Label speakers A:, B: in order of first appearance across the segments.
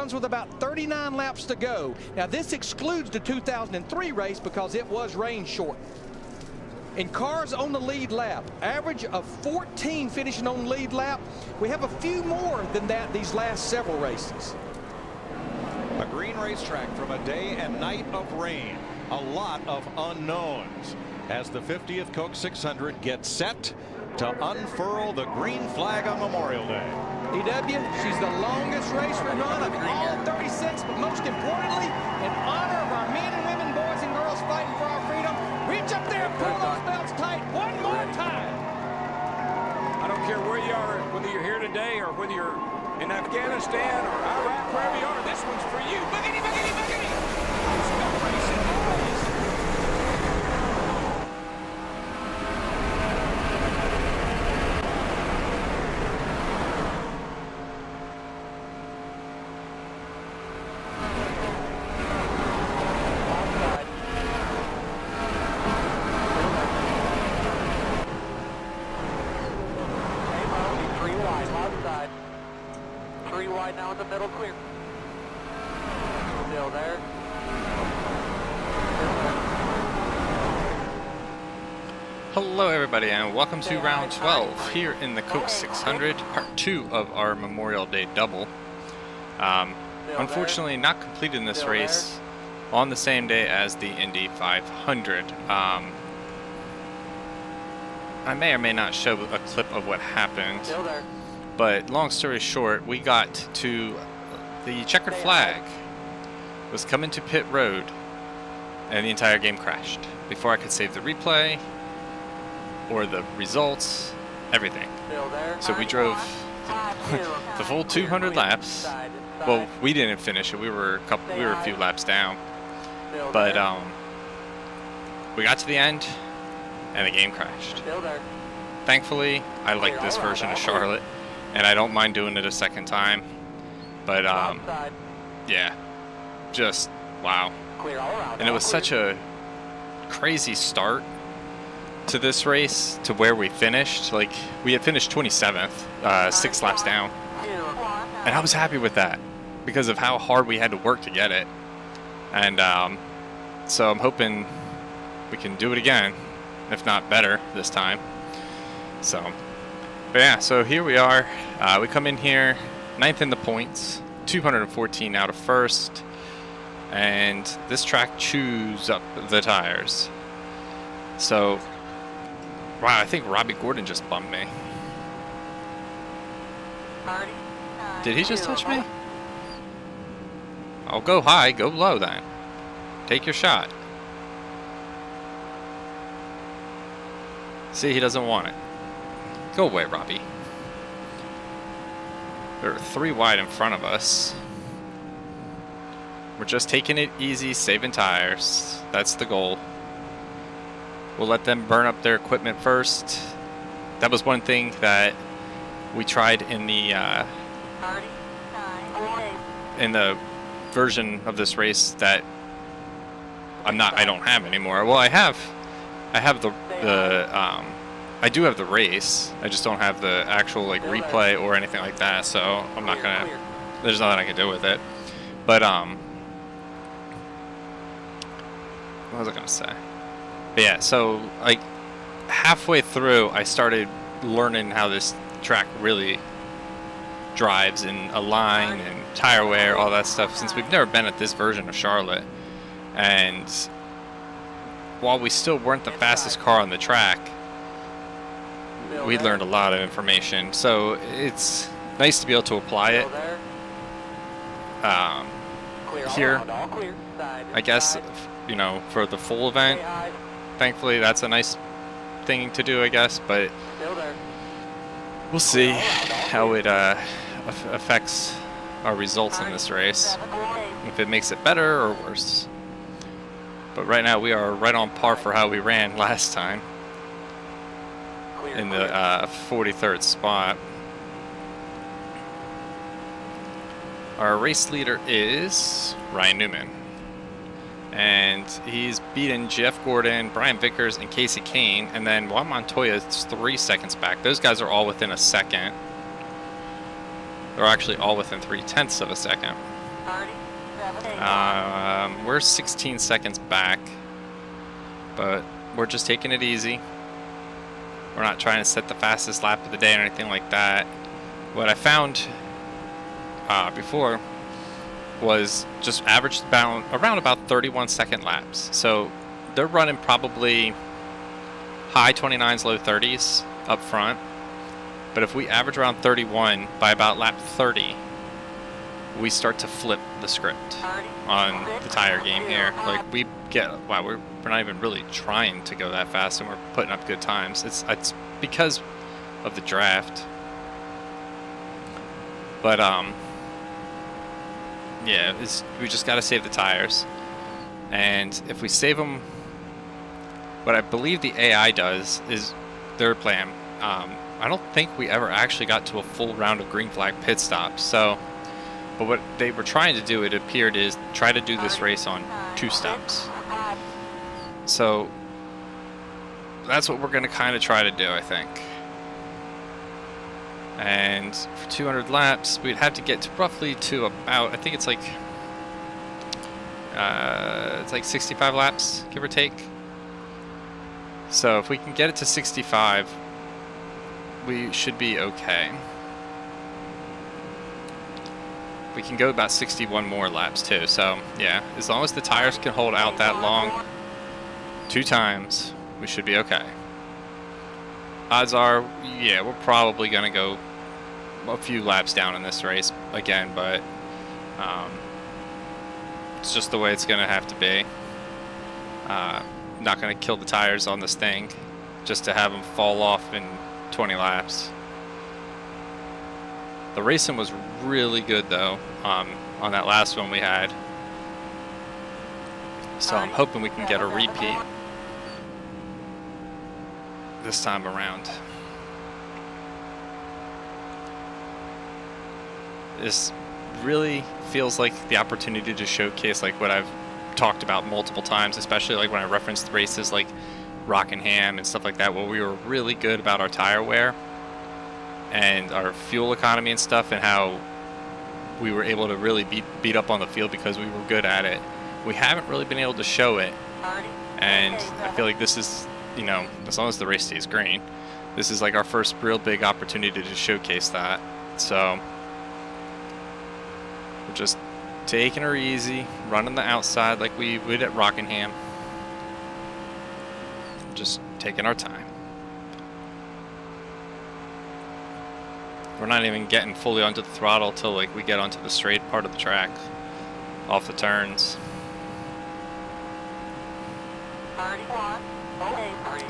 A: runs with about 39 laps to go. Now this excludes the 2003 race because it was rain short. In cars on the lead lap, average of 14 finishing on lead lap. We have a few more than that these last several races.
B: A green racetrack from a day and night of rain. A lot of unknowns as the 50th Coke 600 gets set to unfurl the green flag on Memorial Day.
A: EW, she's the longest race run of all 36, but most importantly, in honor of our men and women, boys and girls fighting for our freedom, reach up there and pull those belts tight one more time.
C: I don't care where you are, whether you're here today or whether you're in Afghanistan or Iraq, wherever you are, this one's for you. Boogity, boogity, boogity. Stop racing, boys.
D: Now in the middle, clear. Still there.
E: Hello everybody and welcome to round 12 here in the Coke 600, part 2 of our Memorial Day double. Unfortunately not completing this race on the same day as the Indy 500. I may or may not show a clip of what happened. But long story short, we got to the checkered flag was coming to pit road and the entire game crashed before I could save the replay or the results, everything. So we drove the full 200 laps. Well, we didn't finish it. We were a few laps down. But we got to the end and the game crashed. Thankfully, I like this version of Charlotte. And I don't mind doing it a second time, but yeah, just wow. And it was such a crazy start to this race to where we finished. Like, we had finished 27th, 6 laps down, and I was happy with that because of how hard we had to work to get it. And so I'm hoping we can do it again, if not better this time. So. But yeah, so here we are. We come in here 9th in the points, 214 out of 1st, and this track chews up the tires. So, wow, I think Robbie Gordon just bumped me. Did he just touch me? I'll go high, go low then. Take your shot. See, he doesn't want it. Go away, Robbie. There are 3 wide in front of us. We're just taking it easy, saving tires. That's the goal. We'll let them burn up their equipment first. That was one thing that we tried in the version of this race that I don't have anymore. Well, I have I do have the race. I just don't have the actual like replay or anything like that. So I'm not gonna. There's nothing I can do with it. But what was I gonna say? But yeah. So like halfway through, I started learning how this track really drives and a line and tire wear, all that stuff. Since we've never been at this version of Charlotte, and while we still weren't the fastest car on the track, we learned a lot of information, so it's nice to be able to apply it here, I guess, you know, for the full event. Thankfully, that's a nice thing to do, I guess, but we'll see how it affects our results in this race, if it makes it better or worse. But right now, we are right on par for how we ran last time. In the 43rd spot. Our race leader is Ryan Newman. And he's beaten Jeff Gordon, Brian Vickers, and Casey Kane. And then Juan Montoya is 3 seconds back. Those guys are all within a second. They're actually all within 3/10 of a second. We're 16 seconds back, but we're just taking it easy. We're not trying to set the fastest lap of the day or anything like that. What I found before was just averaged around about 31-second laps. So they're running probably high 29s, low 30s up front. But if we average around 31 by about lap 30, we start to flip the script on the tire game here. Like we're not even really trying to go that fast, and we're putting up good times. It's because of the draft. But yeah, we just got to save the tires, and if we save them, what I believe the AI does is their plan. I don't think we ever actually got to a full round of green flag pit stops. So, but what they were trying to do, it appeared, is try to do this race on 2 stops. So that's what we're going to kind of try to do, I think. And for 200 laps, we'd have to get to roughly to about, I think it's like 65 laps, give or take. So if we can get it to 65, we should be okay. We can go about 61 more laps too. So yeah, as long as the tires can hold out that long, 2 times, we should be okay. Odds are, yeah, we're probably gonna go a few laps down in this race again, but it's just the way it's gonna have to be. Not gonna kill the tires on this thing just to have them fall off in 20 laps. The racing was really good though on that last one we had, so I'm hoping we can get a repeat this time around. This really feels like the opportunity to showcase like what I've talked about multiple times, especially like when I referenced races like Rockingham and stuff like that, where we were really good about our tire wear and our fuel economy and stuff, and how we were able to really beat up on the field because we were good at it. We haven't really been able to show it, and I feel like this is, you know, as long as the race stays green, this is like our first real big opportunity to showcase that. So we're just taking her easy, running the outside like we would at Rockingham. Just taking our time. We're not even getting fully onto the throttle till like we get onto the straight part of the track, off the turns.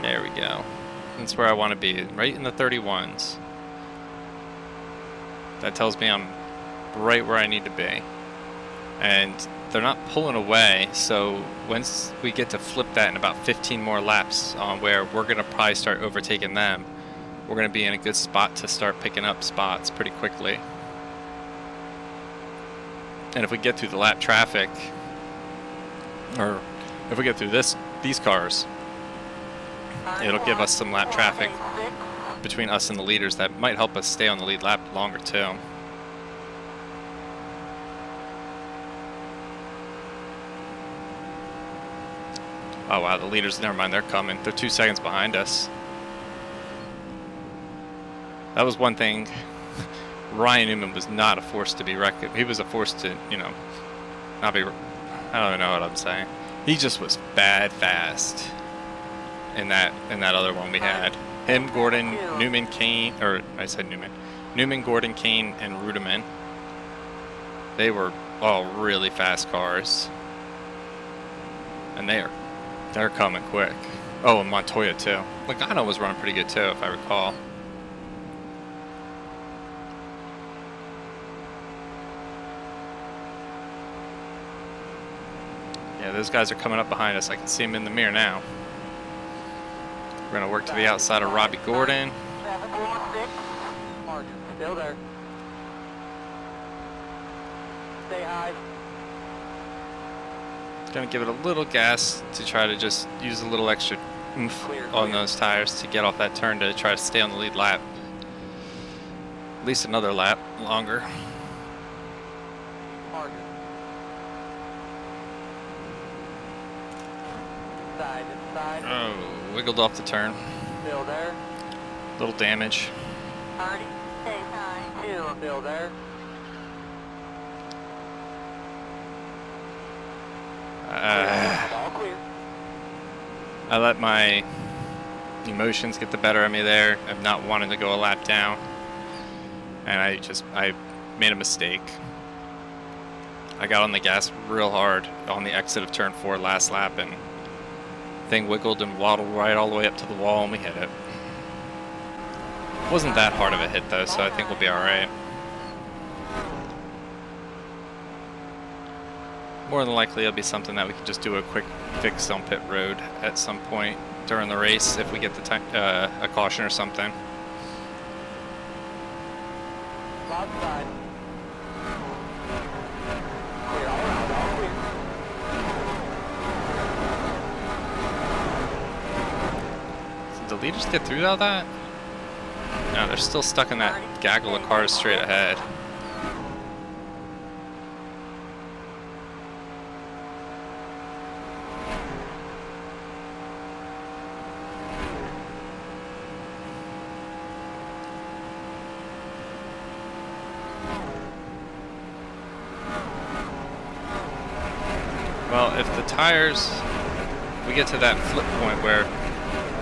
E: There we go. That's where I want to be, right in the 31s. That tells me I'm right where I need to be. And they're not pulling away, so once we get to flip that in about 15 more laps, where we're going to probably start overtaking them, we're going to be in a good spot to start picking up spots pretty quickly. And if we get through the lap traffic, or if we get through these cars, it'll give us some lap traffic between us and the leaders that might help us stay on the lead lap longer too. Oh wow, the leaders, never mind, they're coming. They're 2 seconds behind us. That was one thing. Ryan Newman was not a force to be reckoned. He was a force to, you know, not be, I don't even know what I'm saying. He just was bad fast in that other one we had. Him, Gordon, Newman, Kane, or I said Newman. Newman, Gordon, Kane, and Ruderman. They were all really fast cars. And they're coming quick. Oh, and Montoya too. Logano was running pretty good too, if I recall. Yeah, those guys are coming up behind us. I can see them in the mirror now. We're gonna work to the outside of Robbie Gordon.
D: Still there. Stay high.
E: Gonna give it a little gas to try to just use a little extra oomph on those tires to get off that turn to try to stay on the lead lap. At least another lap longer.
D: inside.
E: Oh, wiggled off the turn.
D: Still there.
E: Little damage.
D: Party, stay high. 2, still there. All clear.
E: I let my emotions get the better of me there, of not wanting to go a lap down, and I made a mistake. I got on the gas real hard on the exit of turn 4 last lap, and thing wiggled and waddled right all the way up to the wall, and we hit it. Wasn't that hard of a hit though, so I think we'll be all right. More than likely, it'll be something that we can just do a quick fix on pit road at some point during the race if we get the time, a caution or something.
D: Outside. Clear all around, all clear.
E: Did the leaders get through all that? No, they're still stuck in that gaggle of cars straight ahead. Well, if the tires, we get to that flip point where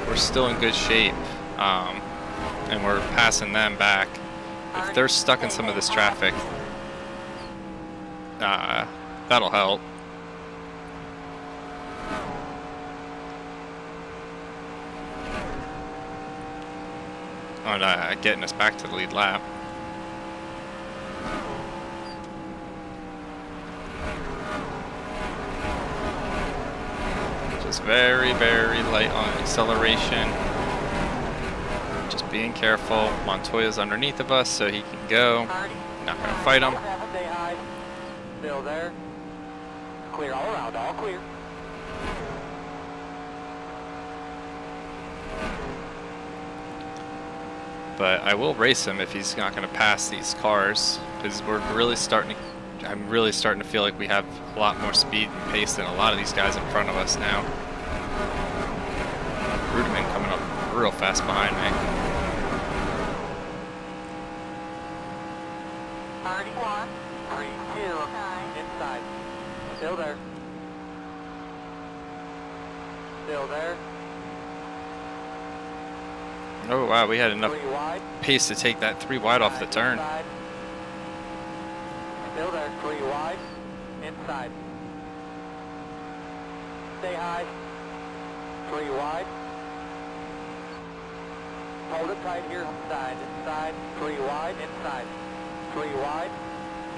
E: we're still in good shape, and we're passing them back, if they're stuck in some of this traffic, that'll help. On getting us back to the lead lap. Just very, very light on acceleration. Just being careful. Montoya's underneath of us, so he can go. Not gonna fight him.
D: Stay high. Still there. Clear all around, all clear.
E: But I will race him if he's not going to pass these cars, because we're really starting to, I'm really starting to feel like we have a lot more speed and pace than a lot of these guys in front of us now. Ruderman coming up real fast behind me.
D: 31, 32, 9, inside. Still there. Still there.
E: Oh wow, we had enough
D: 3 wide.
E: pace to take that 3 wide off the turn.
D: Inside. Still there. 3 wide. Inside. Stay high. 3 wide. Hold it tight here. Inside. Inside. 3 wide. Inside. 3 wide.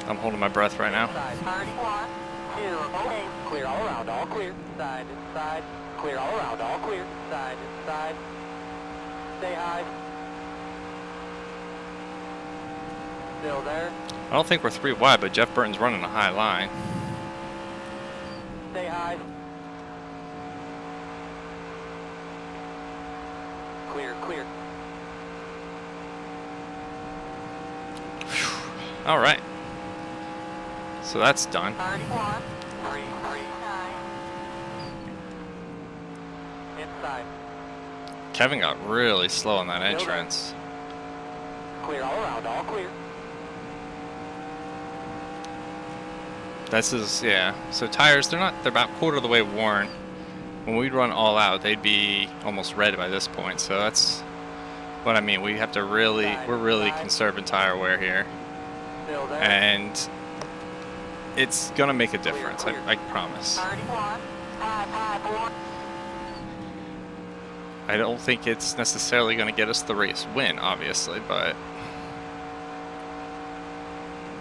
E: I'm holding my breath right now.
D: Inside. 31, 2, okay. Clear all around. All clear. Inside. Inside. Clear all around. All clear. Inside. Inside. Stay high. Still there.
E: I don't think we're 3 wide, but Jeff Burton's running a high line.
D: Stay high. Clear, clear.
E: All right. So that's done.
D: 31, 339. Inside.
E: Kevin got really slow on that entrance.
D: Clear all around, all clear.
E: This is, yeah. So tires, they're about quarter of the way worn. When we'd run all out, they'd be almost red by this point. So that's what I mean. We have to really, we're really conserving tire wear here.
D: Still there.
E: And it's gonna make a difference, I promise.
D: 31, 551.
E: I don't think it's necessarily gonna get us the race win, obviously, but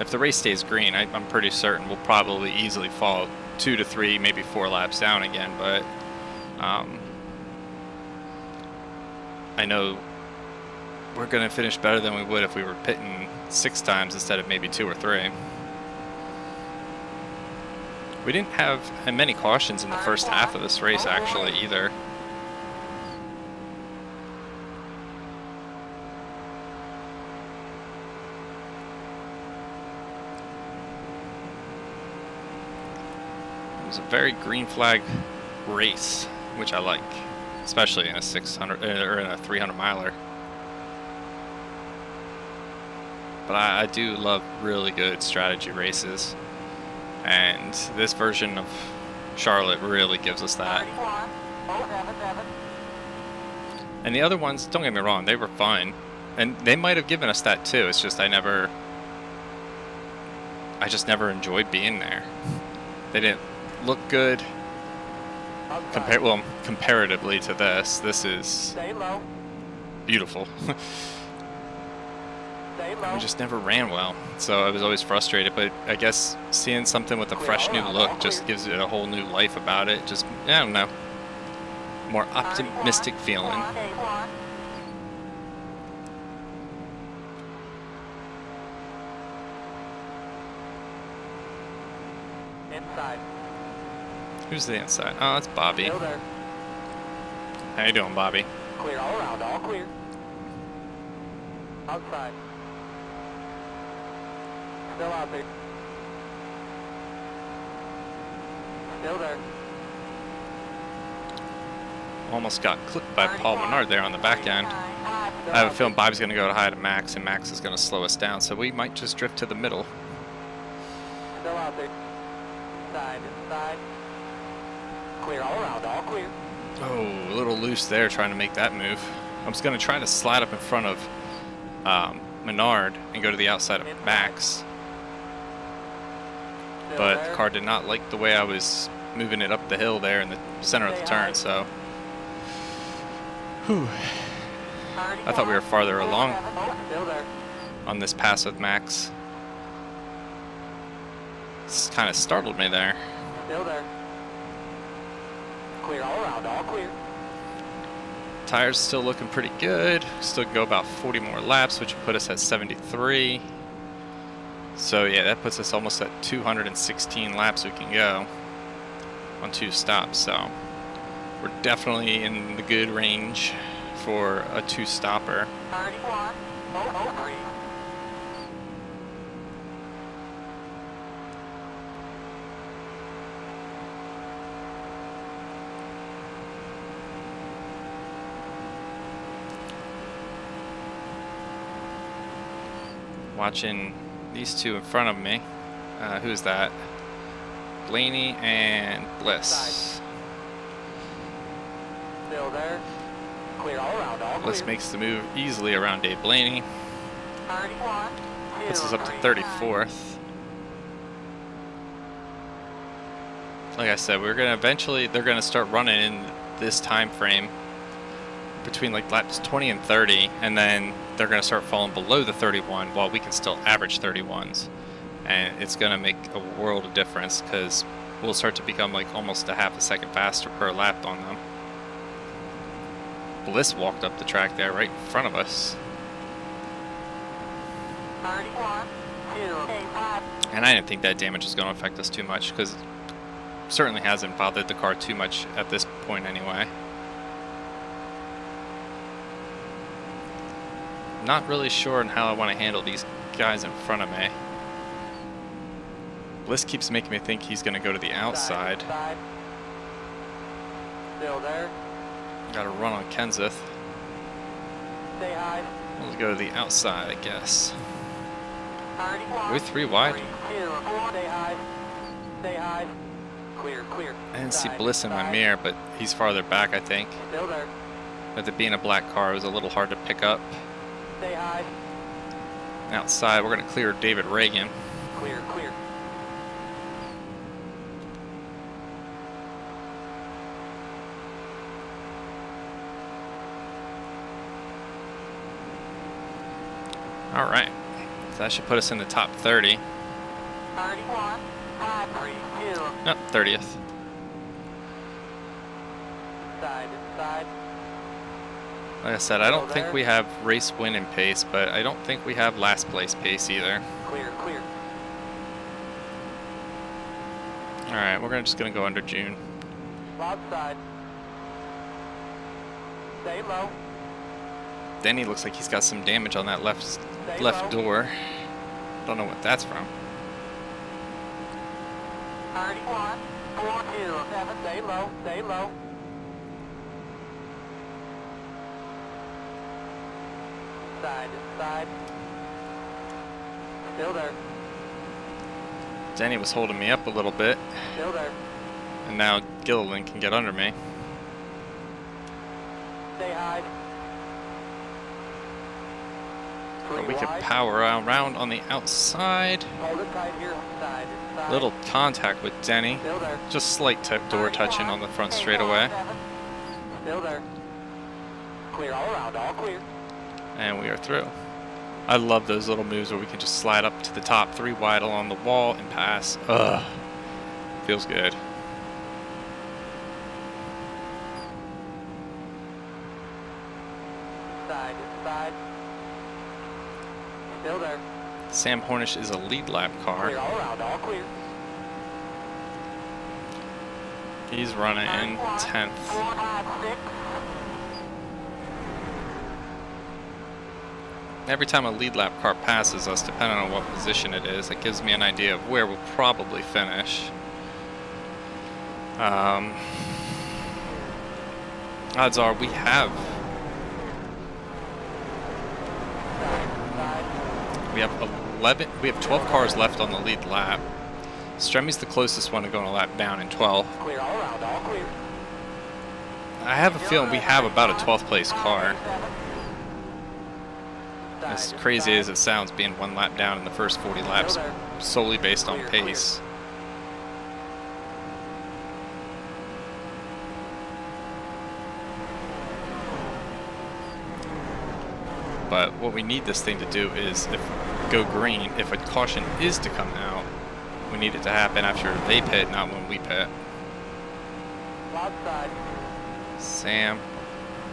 E: if the race stays green, I'm pretty certain we'll probably easily fall 2 to 3, maybe 4 laps down again, but I know we're gonna finish better than we would if we were pitting 6 times instead of maybe 2 or 3. We didn't have many cautions in the first half of this race actually either. It was a very green flag race which I like, especially in a 600 or in a 300 miler. But I do love really good strategy races, and this version of Charlotte really gives us that. And the other ones, don't get me wrong, they were fun, and they might have given us that too. It's just I just never enjoyed being there. They didn't look good comparatively to this. This is beautiful. We just never ran well, so I was always frustrated. But I guess seeing something with a fresh new look just gives it a whole new life about it. Just, I don't know, more optimistic feeling.
D: Inside.
E: Who's the inside? Oh, it's Bobby. How you doing, Bobby?
D: Clear all around, all clear. Outside. Still out there. Still there.
E: Almost got clipped by Paul Menard there on the back end. I have a feeling Bobby's going to go to high to Max, and Max is going to slow us down, so we might just drift to the middle.
D: Still out there. Inside, inside. Clear all around, all clear.
E: Oh, a little loose there trying to make that move. I was going to try to slide up in front of Menard and go to the outside of Max, but the car did not like the way I was moving it up the hill there in the center of the turn, so whew. I thought we were farther along on this pass with Max. This kind of startled me there.
D: Still there. Clear all around, all clear.
E: Tires still looking pretty good. Still go about 40 more laps, which would put us at 73. So yeah, that puts us almost at 216 laps we can go on 2 stops. So we're definitely in the good range for a 2-stopper.
D: 31.003.
E: Watching these two in front of me. Who's that? Blaney and Bliss.
D: Still there. Clear all around, all
E: Bliss
D: clear.
E: makes the move easily around Dave Blaney.
D: 31.
E: Puts us up to 34th. Like I said, we're gonna eventually, they're gonna start running in this time frame between like laps 20 and 30, and then they're gonna start falling below the 31 while we can still average 31s. And it's gonna make a world of difference because we'll start to become like almost a half a second faster per lap on them. Bliss walked up the track there right in front of us.
D: 31.
E: And I didn't think that damage was going to affect us too much because it certainly hasn't bothered the car too much at this point anyway. Not really sure on how I want to handle these guys in front of me. Bliss keeps making me think he's going to go to the outside.
D: Still there.
E: Got to run on Kenseth.
D: Stay high.
E: We'll go to the outside, I guess.
D: 31.
E: We're 3 wide.
D: 32. Stay high. Stay high. Clear, clear.
E: I didn't see Bliss in my mirror, but he's farther back, I think.
D: Still there.
E: With it being a black car, it was a little hard to pick up.
D: Stay high.
E: Outside, we're going to clear David Reagan.
D: Clear, clear.
E: All right. So that should put us in the top 30.
D: 31. 532.
E: Nope, 30th.
D: Side, inside.
E: Like I said, I don't think we have race winning pace, but I don't think we have last place pace either.
D: Clear, clear.
E: All right, we're just going to go under June.
D: Outside. Stay low.
E: Denny looks like he's got some damage on that left door. Don't know what that's from.
D: 31. 427. Stay low. Stay low. Side, side. Still there.
E: Denny was holding me up a little bit,
D: Still there.
E: and now Gilliland can get under me.
D: Stay high.
E: But we can power around on the outside.
D: Hold it tight here. Side, side.
E: Little contact with Denny.
D: Still there.
E: Just slight door touching on the front straightaway.
D: Still there. Clear all around, all clear.
E: And we are through. I love those little moves where we can just slide up to the top 3 wide along the wall and pass. Ugh. Feels good.
D: Side, side. Still there.
E: Sam Hornish is a lead lap car.
D: Clear all around, all clear.
E: He's running in 10th.
D: 456.
E: Every time a lead lap car passes us, depending on what position it is, it gives me an idea of where we'll probably finish. Odds are we have 12 cars left on the lead lap. Stremmy's the closest one to going a lap down in 12.
D: Clear all around, all clear.
E: I have a feeling we have about a 12th place car. As crazy as it sounds, being 1 lap down in the first 40 laps, solely based on pace. But what we need this thing to do is go green. If a caution is to come out, we need it to happen after they pit, not when we pit. Sam,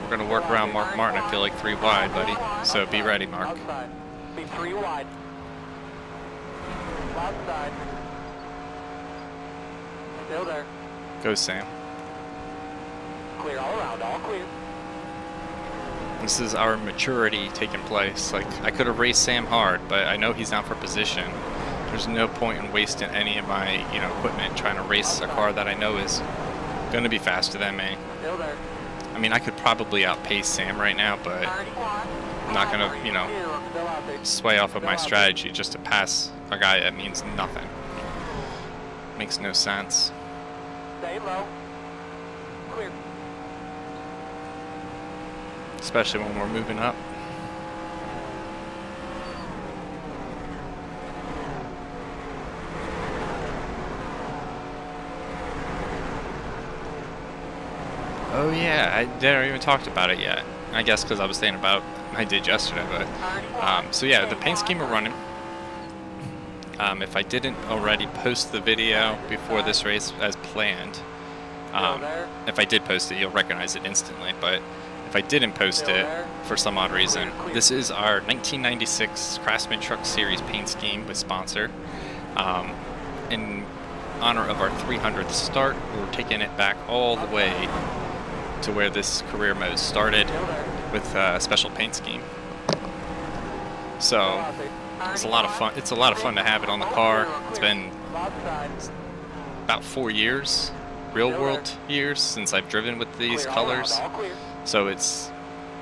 E: we're going to work around Mark Martin. I feel like 3 wide, buddy. So be ready, Mark.
D: Outside. Be 3 wide. Outside. Still there.
E: Go, Sam.
D: Clear all around, all clear.
E: This is our maturity taking place. Like, I could have raced Sam hard, but I know he's not for position. There's no point in wasting any of my, equipment trying to race a car that I know is going to be faster than me.
D: Still there.
E: I mean, I could probably outpace Sam right now, but I'm not going to, sway off of my strategy just to pass a guy that means nothing. Makes no sense.
D: Stay low. Clear.
E: Especially when we're moving up. Oh yeah, I didn't even talked about it yet. I guess because I was thinking about I did yesterday, but so yeah, the paint scheme we're running. If I didn't already post the video before this race as planned, if I did post it, you'll recognize it instantly. But if I didn't post it for some odd reason, this is our 1996 Craftsman Truck Series paint scheme with sponsor. In honor of our 300th start, we're taking it back all the way to where this career mode started with a special paint scheme. So it's a lot of fun. It's a lot of fun to have it on the car. It's been about 4 years, real world years, since I've driven with these colors. So it's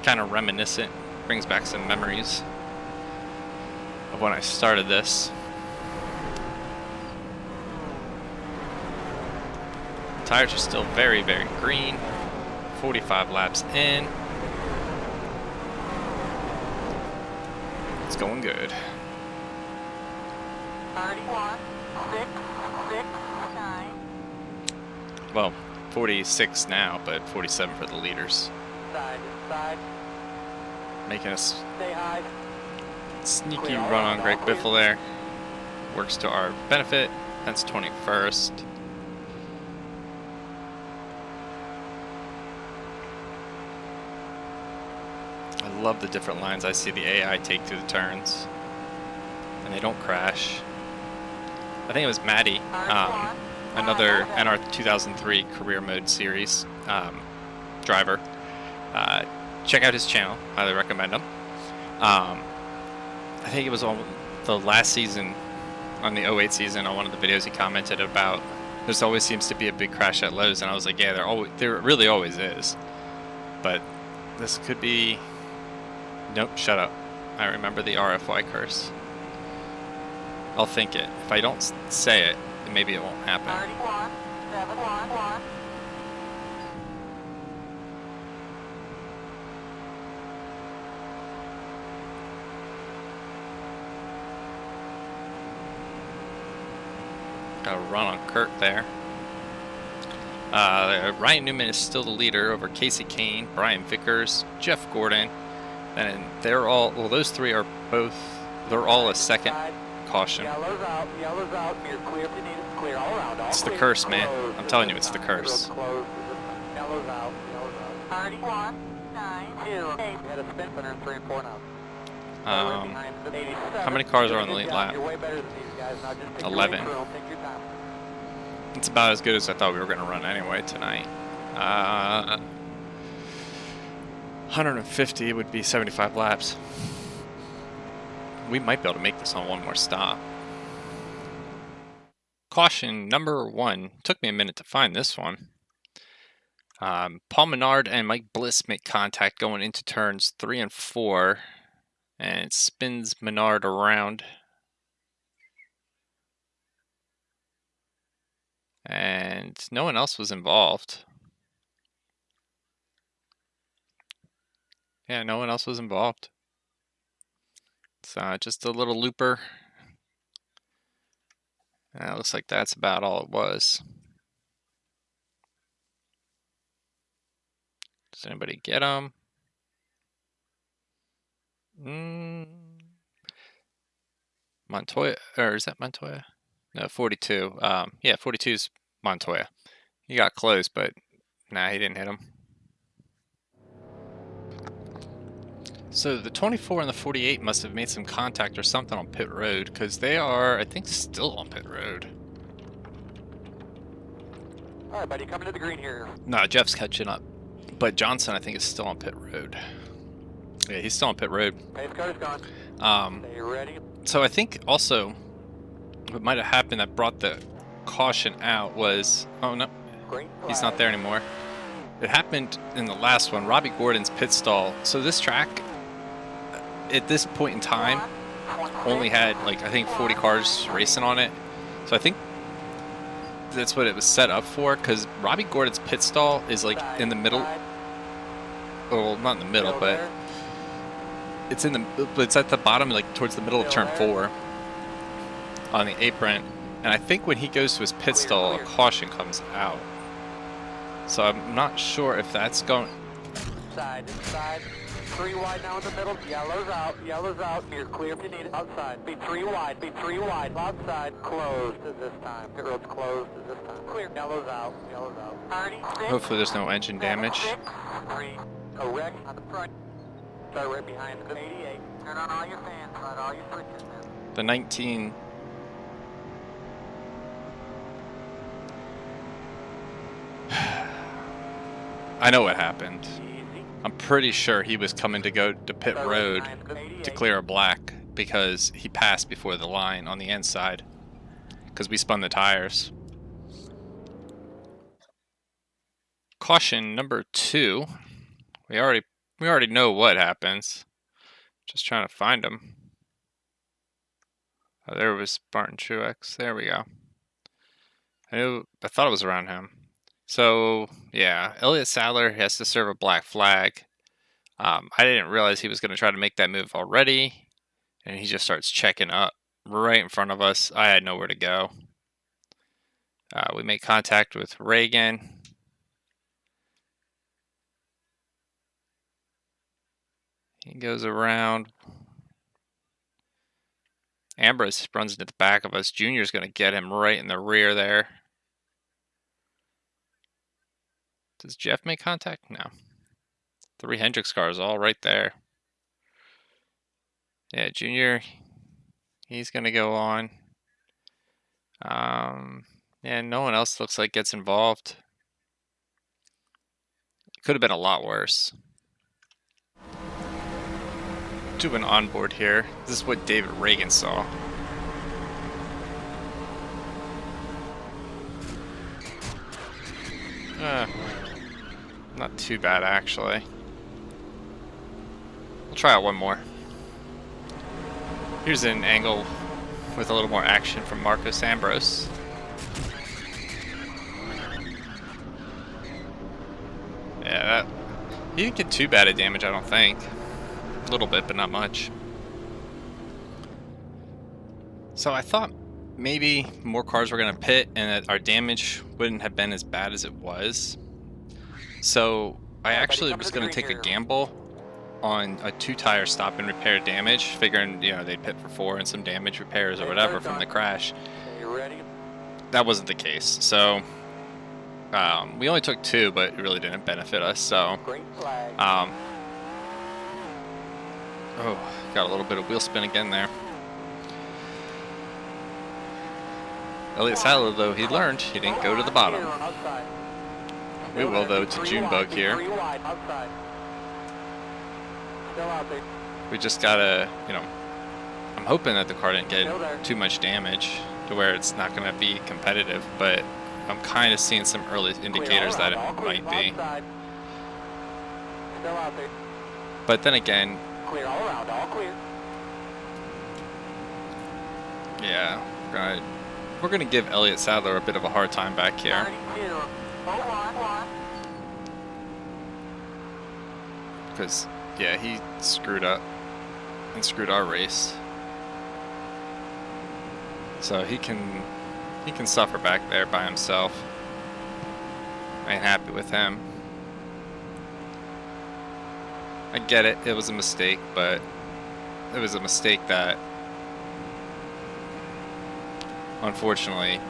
E: kind of reminiscent, brings back some memories of when I started this. Tires are still very, very green. 45 laps in. It's going good.
D: 31, 6, 6, 9.
E: Well, 46 now, but 47 for the leaders.
D: Side, side.
E: Making us
D: Stay high.
E: sneaky run on Greg Biffle there. Works to our benefit. That's 21st. I love the different lines I see the AI take through the turns. And they don't crash. I think it was Maddie, another NR2003 career mode series driver. Check out his channel. Highly recommend him. I think it was on the last season, on the 08 season, on one of the videos he commented about there always seems to be a big crash at Lowe's, and I was like, yeah, there really always is. But this could be... Nope, shut up. I remember the RFY curse. I'll think it. If I don't say it, then maybe it won't happen.
D: 31,711.
E: Got a run on Kurt there. Ryan Newman is still the leader over Casey Kane, Brian Vickers, Jeff Gordon, and they're all, well, those three are both, they're all a second caution.
D: Yellow's out, you're clear if you need it, clear all around, all
E: It's the
D: clear.
E: curse, man.
D: Closed.
E: I'm telling you, it's the curse.
D: Closed. Yellow's out, 31,928. We had a spin center in 3 and 4 now.
E: How many cars are on the lead lap?
D: You're way better than these guys. Now just take
E: 11.
D: Your take your time.
E: It's about as good as I thought we were going to run anyway tonight. 150 would be 75 laps. We might be able to make this on one more stop. Caution number 1. Took me a minute to find this one. Paul Menard and Mike Bliss make contact going into turns 3 and 4. And it spins Menard around. And no one else was involved. Yeah, no one else was involved. It's just a little looper. It looks like that's about all it was. Does anybody get him? Montoya, or is that Montoya? No, 42. Yeah, 42's Montoya. He got close, but nah, he didn't hit him. So the 24 and the 48 must have made some contact or something on pit road, because they are, I think, still on pit road.
D: All right, buddy, coming to the green here.
E: No, Jeff's catching up, but Johnson, I think, is still on pit road. Yeah, he's still on pit road.
D: Pace car is gone. Stay ready.
E: So I think also what might have happened that brought the caution out was, oh no, he's not there anymore. It happened in the last one, Robbie Gordon's pit stall. So this track, at this point in time, only had like, I think 40 cars racing on it. So I think that's what it was set up for, because Robbie Gordon's pit stall is like in the middle. Well, not in the middle, but it's at the bottom, like towards the middle of turn 4 on the apron. And I think when he goes to his pit stall, a caution comes out. So I'm not sure if that's going.
D: Side, inside. 3 wide now in the middle. Yellow's out. You're clear if you need it. Outside. Be 3 wide. Outside. Closed at this time. Pit road's closed at this time. Clear. Yellow's out. 36.
E: Hopefully there's no engine damage.
D: 3. Correct on the front. Start right behind the 88. Turn on all your fans. Let all your switches in.
E: The 19. I know what happened. I'm pretty sure he was coming to go to pit road to clear a black because he passed before the line on the inside because we spun the tires. Caution number 2. We already know what happens. Just trying to find him. Oh, there was Martin Truex. There we go. I thought it was around him. So, yeah, Elliott Sadler has to serve a black flag. I didn't realize he was going to try to make that move already. And he just starts checking up right in front of us. I had nowhere to go. We make contact with Reagan. He goes around. Ambrose runs into the back of us. Junior's going to get him right in the rear there. Does Jeff make contact? No. 3 Hendricks cars all right there. Yeah, Junior, he's going to go on. Yeah, no one else looks like gets involved. Could have been a lot worse. Do an onboard here. This is what David Reagan saw. Not too bad, actually. We'll try out one more. Here's an angle with a little more action from Marcos Ambrose. Yeah, he didn't get too bad at damage, I don't think. A little bit, but not much. So I thought maybe more cars were going to pit and that our damage wouldn't have been as bad as it was. So I actually was going to take a gamble on a 2-tire stop and repair damage, figuring, you know, they'd pit for 4 and some damage repairs or whatever from the crash. That wasn't the case. So we only took 2, but it really didn't benefit us. So oh, got a little bit of wheel spin again there. Elliott Sadler, though, he learned he didn't go to the bottom. We will, though, to Junebug here. We just gotta, you know, I'm hoping that the car didn't get too much damage to where it's not going to be competitive, but I'm kind of seeing some early indicators that it might be. But then again, yeah, we're gonna give Elliott Sadler a bit of a hard time back here. Because, yeah, he screwed up and screwed our race. So he can suffer back there by himself. I ain't happy with him. I get it, it was a mistake, but it was a mistake that unfortunately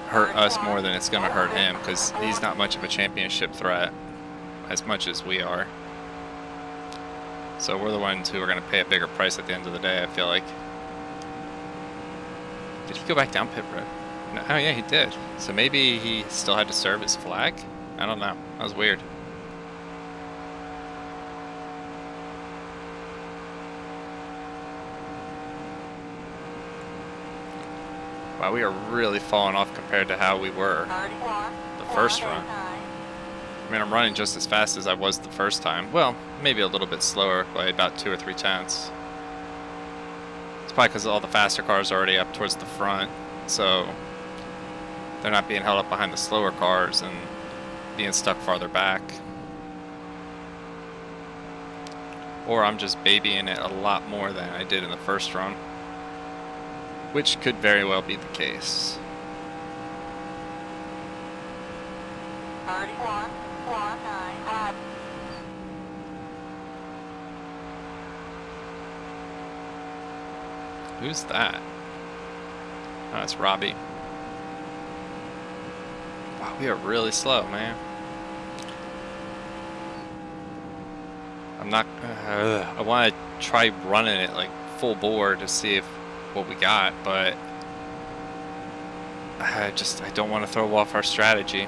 E: hurt us more than it's going to hurt him, because he's not much of a championship threat as much as we are. So we're the ones who are going to pay a bigger price at the end of the day, I feel like. Did he go back down pit road? No, oh yeah, he did. So maybe he still had to serve his flag? I don't know. That was weird. Wow, we are really falling off compared to how we were the first run. I mean, I'm running just as fast as I was the first time. Well, maybe a little bit slower by about 2 or 3 tenths. It's probably because all the faster cars are already up towards the front, so they're not being held up behind the slower cars and being stuck farther back. Or I'm just babying it a lot more than I did in the first run, which could very well be the case.
D: 31.95.
E: Who's that? Oh, it's Robbie. Wow, we are really slow, man. I'm not. I want to try running it like full bore to see if what we got, but I don't want to throw off our strategy.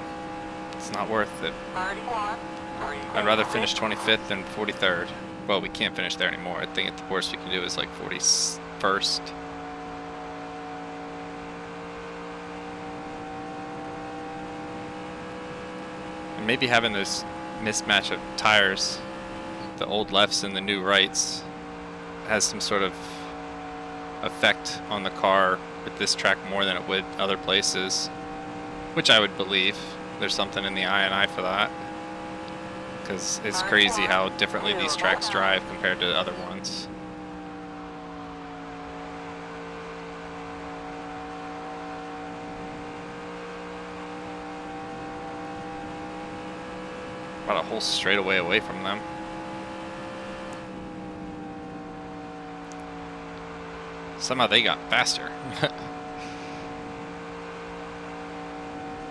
E: It's not worth it. I'd rather finish 25th than 43rd. Well, we can't finish there anymore. I think the worst we can do is like 41st. And maybe having this mismatch of tires, the old lefts and the new rights, has some sort of effect on the car with this track more than it would other places, which I would believe. There's something in the I&I for that, because it's crazy how differently these tracks drive compared to other ones. About a whole straightaway away from them. Somehow they got faster.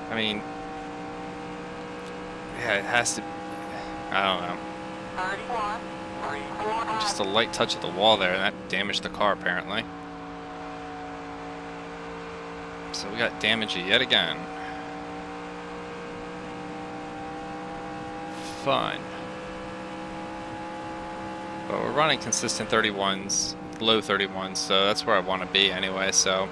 E: I mean, yeah, it has to. I don't know. Just a light touch of the wall there, and that damaged the car apparently. So we got damage yet again. Fun. But we're running consistent 31s, low 31s, so that's where I want to be anyway, so.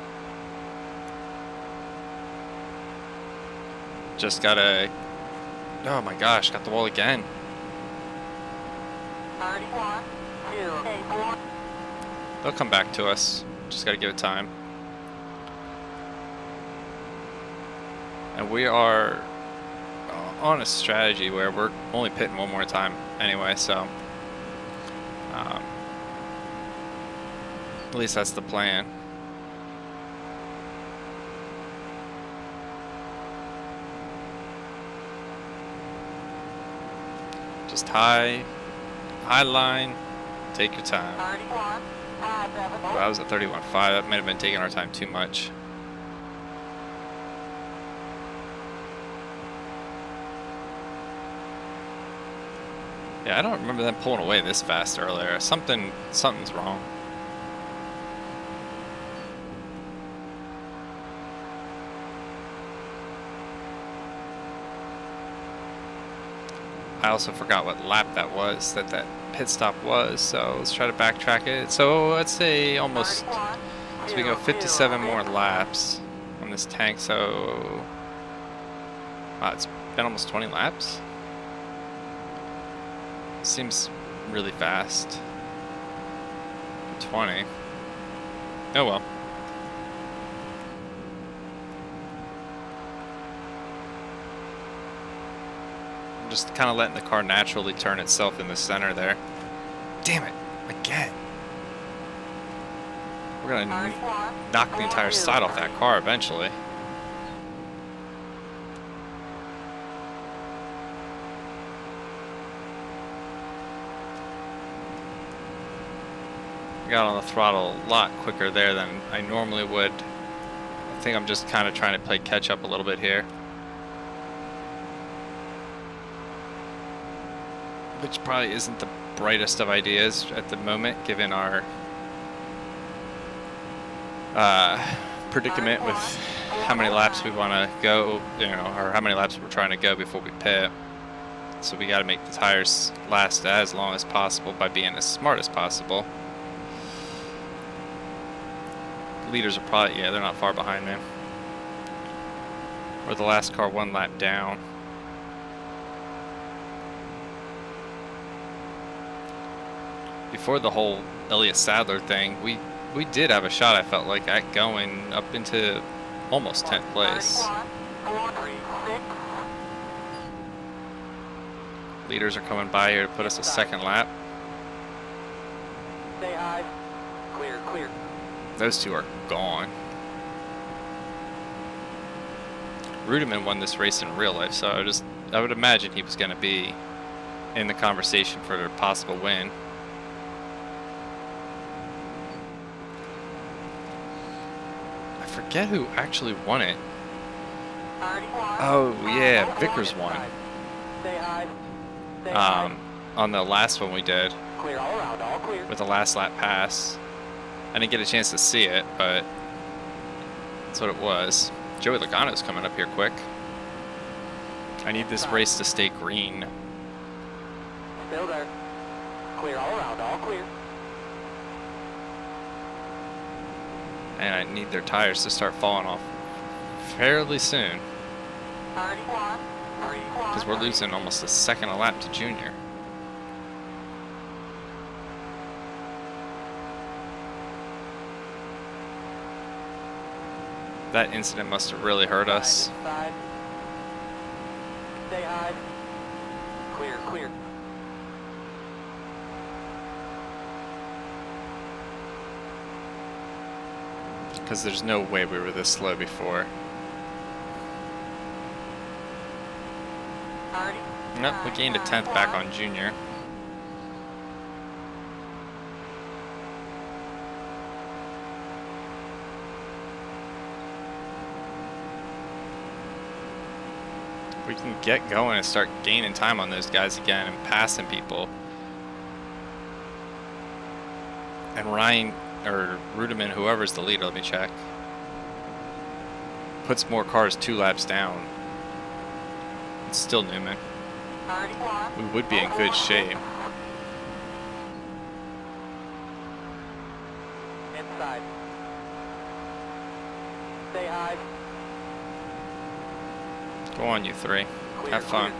E: Just gotta. Oh my gosh, got the wall again.
D: 31, 2,
E: They'll come back to us. Just got to give it time. And we are on a strategy where we're only pitting one more time anyway, so at least that's the plan. Just high line, take your time. Well, that was a 31.5. That might have been taking our time too much. Yeah, I don't remember them pulling away this fast earlier. Something's wrong. I also forgot what lap that was, that pit stop was, so let's try to backtrack it. So let's say almost, so we go 57 more laps on this tank, so wow, it's been almost 20 laps. Seems really fast. 20. Oh well. Just kind of letting the car naturally turn itself in the center there. Damn it, again. We're gonna knock the entire side off that car eventually. I got on the throttle a lot quicker there than I normally would. I think I'm just kind of trying to play catch up a little bit here. Which probably isn't the brightest of ideas at the moment, given our predicament with how many laps we want to go, you know, or how many laps we're trying to go before we pit. So we got to make the tires last as long as possible by being as smart as possible. Leaders are probably, yeah, they're not far behind me. We're the last car one lap down. Before the whole Elliott Sadler thing, we did have a shot, I felt like, at going up into almost 10th place. Leaders are coming by here to put us a second lap.
D: Stay high. Clear, clear.
E: Those two are gone. Rudiman won this race in real life, so I would imagine he was going to be in the conversation for a possible win. I forget who actually won it. Oh yeah, Vickers won. On the last one we did, with the last lap pass. I didn't get a chance to see it, but that's what it was. Joey Logano's coming up here quick. I need this race to stay green.
D: Still there. Clear all around, all clear.
E: And I need their tires to start falling off fairly soon. Because we're losing almost a second a lap to Junior. That incident must have really hurt us.
D: Stay high. Clear, clear.
E: Because there's no way we were this slow before. Nope, we gained a 10th back on Junior. We can get going and start gaining time on those guys again and passing people. And Ryan, or Rudiman, whoever's the leader, let me check, puts more cars 2 laps down. It's still Newman. We would be in good shape.
D: Inside. Stay high.
E: Go on, you three. Have fun.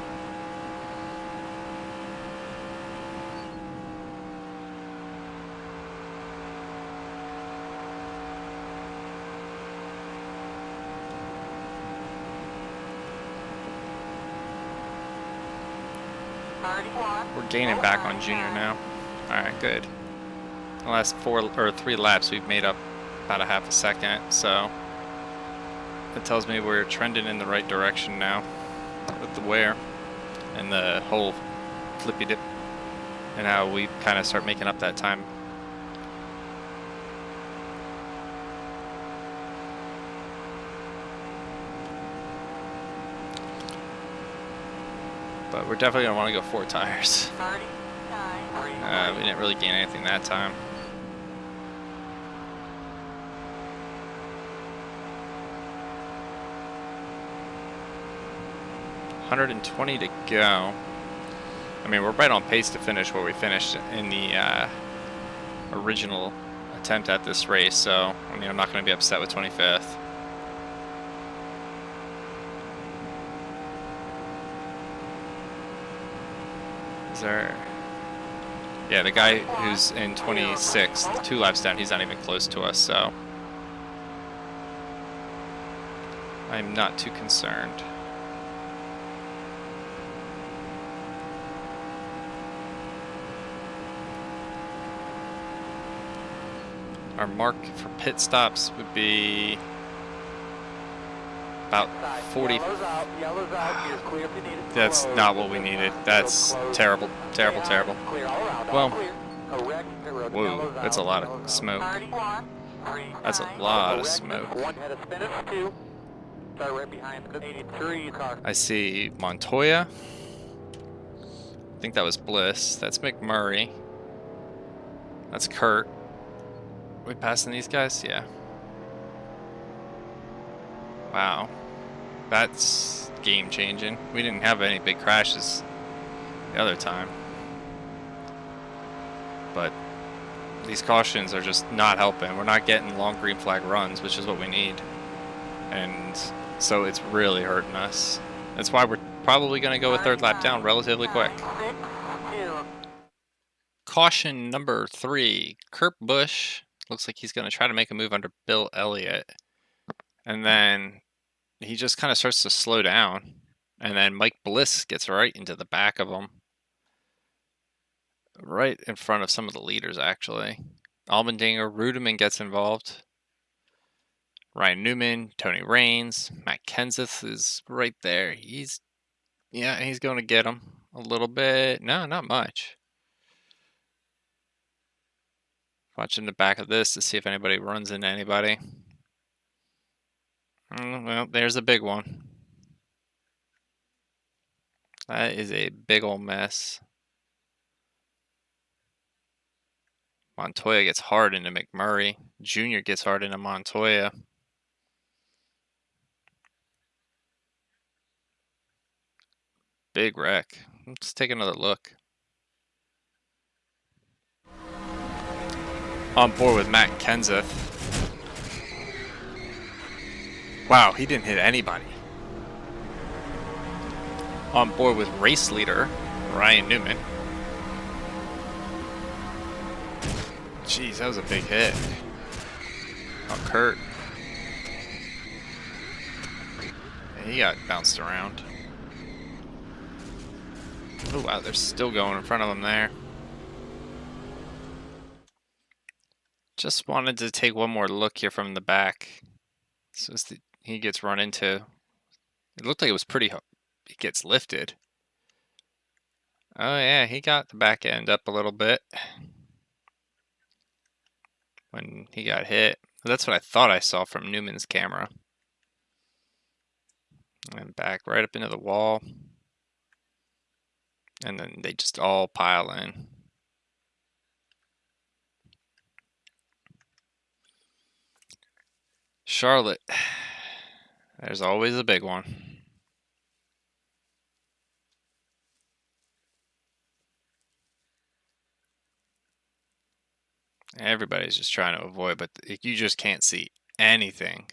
E: We're gaining back on Junior now. Alright, good. The last 3 laps we've made up about a half a second, so it tells me we're trending in the right direction now with the wear and the whole flippy dip and how we kind of start making up that time. But we're definitely going to want to go 4 tires. We didn't really gain anything that time. $120 to go. I mean, we're right on pace to finish where we finished in the original attempt at this race, so I mean, I'm not going to be upset with 25th. Is there... Yeah, the guy who's in 26th, 2 laps down, he's not even close to us, so I'm not too concerned. Our mark for pit stops would be about 40. That's not what we needed. That's terrible, terrible, terrible. Well, whoa, that's a lot of smoke. That's a lot of smoke. I see Montoya. I think that was Bliss. That's McMurray. That's Kurt. We passing these guys? Yeah. Wow. That's game changing. We didn't have any big crashes the other time. But these cautions are just not helping. We're not getting long green flag runs, which is what we need. And so it's really hurting us. That's why we're probably going to go a 3rd lap down relatively quick. Caution number 3. Kurt Busch. Looks like he's going to try to make a move under Bill Elliott. And then he just kind of starts to slow down. And then Mike Bliss gets right into the back of him. Right in front of some of the leaders, actually. Allmendinger, Rudeman gets involved. Ryan Newman, Tony Raines, Matt Kenseth is right there. He's going to get him a little bit. No, not much. Watching the back of this to see if anybody runs into anybody. Well, there's a big one. That is a big old mess. Montoya gets hard into McMurray. Junior gets hard into Montoya. Big wreck. Let's take another look. On board with Matt Kenseth. Wow, he didn't hit anybody. On board with race leader Ryan Newman. Jeez, that was a big hit. Oh, Kurt. Yeah, he got bounced around. Oh wow, they're still going in front of him there. Just wanted to take one more look here from the back. So he gets run into. It looked like it was pretty. He gets lifted. Oh yeah, he got the back end up a little bit when he got hit. That's what I thought I saw from Newman's camera. And back right up into the wall. And then they just all pile in. Charlotte. There's always a big one. Everybody's just trying to avoid, but you just can't see anything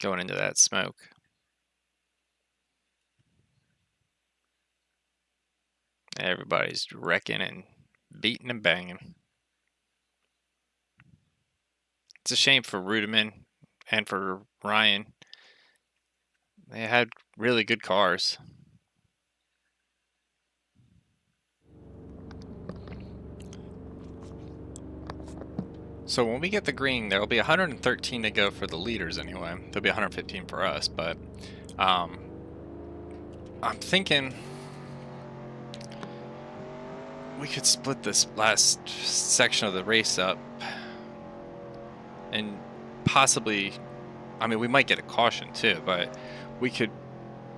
E: going into that smoke. Everybody's wrecking and beating and banging. It's a shame for Rudeman and for Ryan. They had really good cars. So when we get the green, there'll be 113 to go for the leaders anyway. There'll be 115 for us, but I'm thinking we could split this last section of the race up and possibly, I mean, we might get a caution too, but we could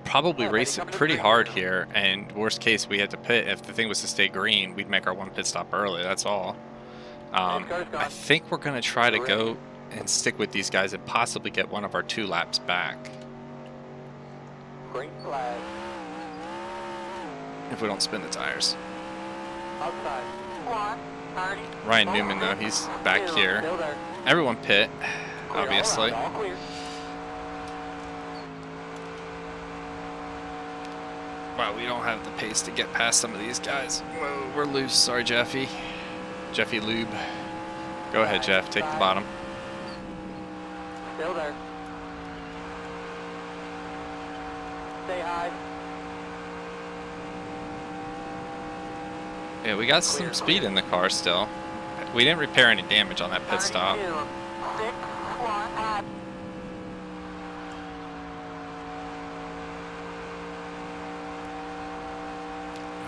E: probably race it pretty hard here, and worst case we had to pit. If the thing was to stay green, we'd make our one pit stop early, that's all. I think we're going to try to go and stick with these guys and possibly get one of our 2 laps back.
D: Green flag.
E: If we don't spin the tires.
D: Outside. 30.
E: Ryan Newman, though, he's back here. Everyone pit, obviously.
D: All clear.
E: Wow, we don't have the pace to get past some of these guys. Whoa, we're loose. Sorry, Jeffy. Jeffy Lube. Go ahead, Jeff. Take the bottom.
D: Still there. Stay high.
E: Yeah, we got some speed in the car still. We didn't repair any damage on that pit stop.
D: 6, 1,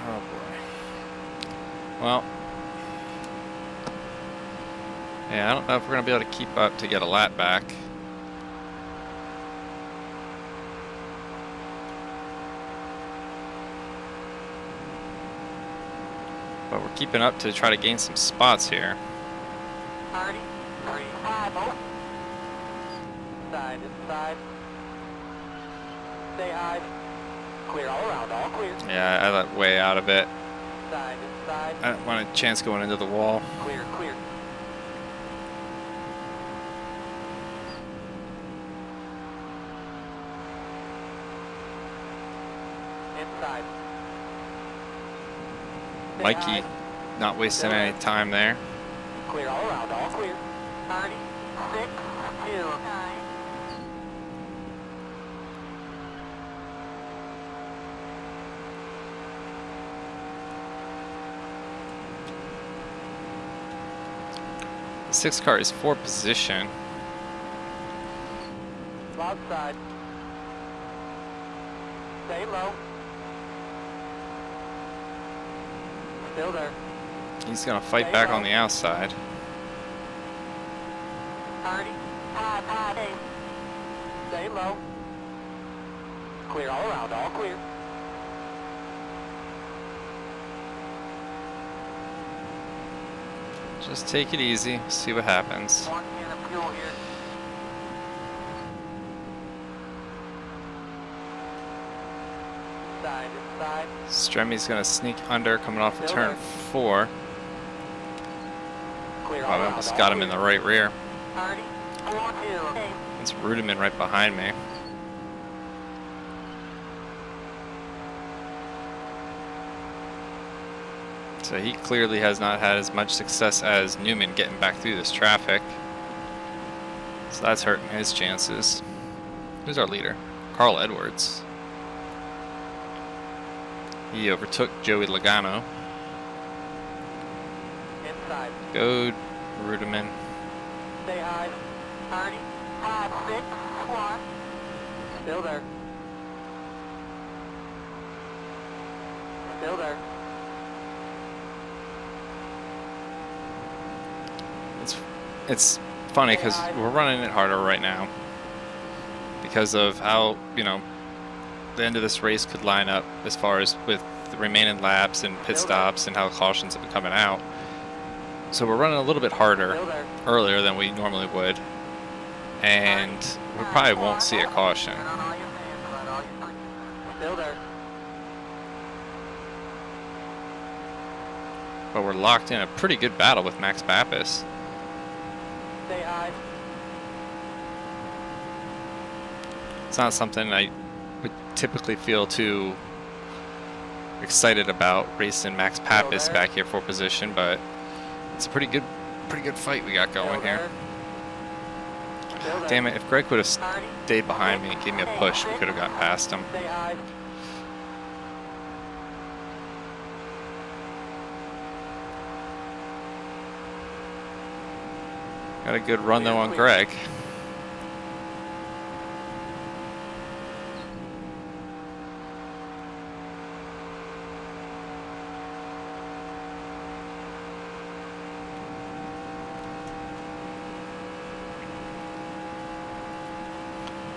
E: Oh boy. Well. Yeah, I don't know if we're going to be able to keep up to get a lap back. But we're keeping up to try to gain some spots here.
D: 30, 35, Side, inside. Stay high. Clear all around, all clear.
E: Yeah, I let way out of it.
D: Side, inside.
E: I don't want a chance going into the wall.
D: Clear, clear. Inside. Stay
E: Mikey
D: high.
E: not wasting any time there.
D: Clear all around, all clear. 30, 6, 2, 9.
E: The 6 car is 4 position.
D: Loud side. Stay low. Still there.
E: He's going to fight back on the outside.
D: 30, 5, 8. Stay low. Clear all around, all clear.
E: Just take it easy, see what happens.
D: 1 can of fuel here. Side, inside.
E: Stremmy's going to sneak under coming off of turn 4.
D: Clear
E: Oh,
D: all
E: I
D: around,
E: almost
D: all
E: got him
D: clear.
E: in the right rear.
D: 30, 4, 2, 8.
E: It's Rudiman right behind me. So he clearly has not had as much success as Newman getting back through this traffic. So that's hurting his chances. Who's our leader? Carl Edwards. He overtook Joey Logano.
D: Inside.
E: Go Rudiman.
D: Stay high. 30, 5, 6, 1. Still there. Still there.
E: It's funny because we're running it harder right now because of how, you know, the end of this race could line up as far as with the remaining laps and pit stops and how cautions have been coming out. So we're running a little bit harder earlier than we normally would, and we probably won't see a caution.
D: Turn on all your fans, bud, all your fans. Still there.
E: But we're locked in a pretty good battle with Max Pappas.
D: Stay high.
E: It's not something I would typically feel too excited about racing Max Pappas back here for position, but it's a pretty good fight we got going here. Damn it, if Greg would have stayed behind me and gave me a push, we could have gotten past him.
D: Stay high.
E: Got a good run though on Greg.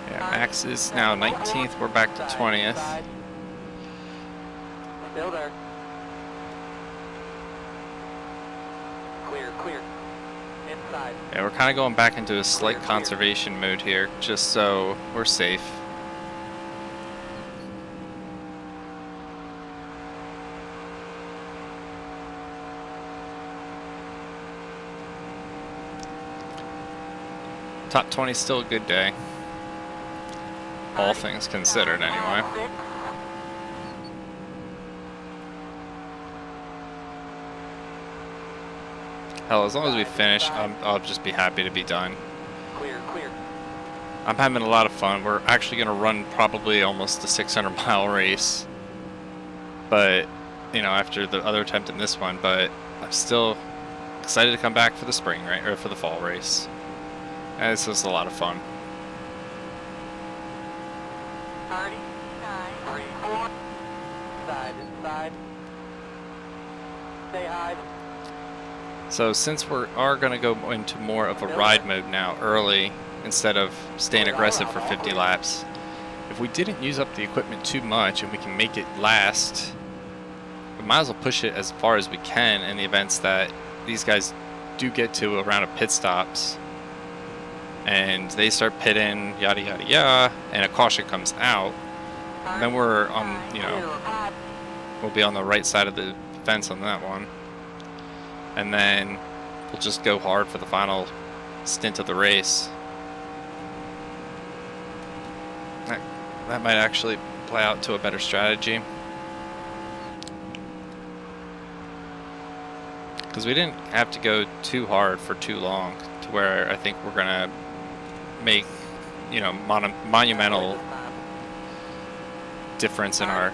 E: Yeah, Max is now 19th. We're back to 20th.
D: Still there. Clear, clear. Inside.
E: Yeah, we're kind of going back into a slight conservation mode here, just so we're safe. Top 20 is still a good day. All things considered, anyway. Hell, as long as we finish, I'll just be happy to be done.
D: Clear, clear.
E: I'm having a lot of fun. We're actually going to run probably almost a 600-mile race. But, you know, after the other attempt in this one, but I'm still excited to come back for the spring, right? Or for the fall race. And this was a lot of fun.
D: 30, 9, 3, 4. Inside, inside. Stay high.
E: So since we are going to go into more of a ride mode now early instead of staying aggressive for 50 laps, if we didn't use up the equipment too much and we can make it last, we might as well push it as far as we can in the events that these guys do get to a round of pit stops and they start pitting, yada yada yada, and a caution comes out. And then we're on, you know, we'll be on the right side of the fence on that one. And then we'll just go hard for the final stint of the race. That might actually play out to a better strategy. Because we didn't have to go too hard for too long to where I think we're going to make, you know, monumental difference in our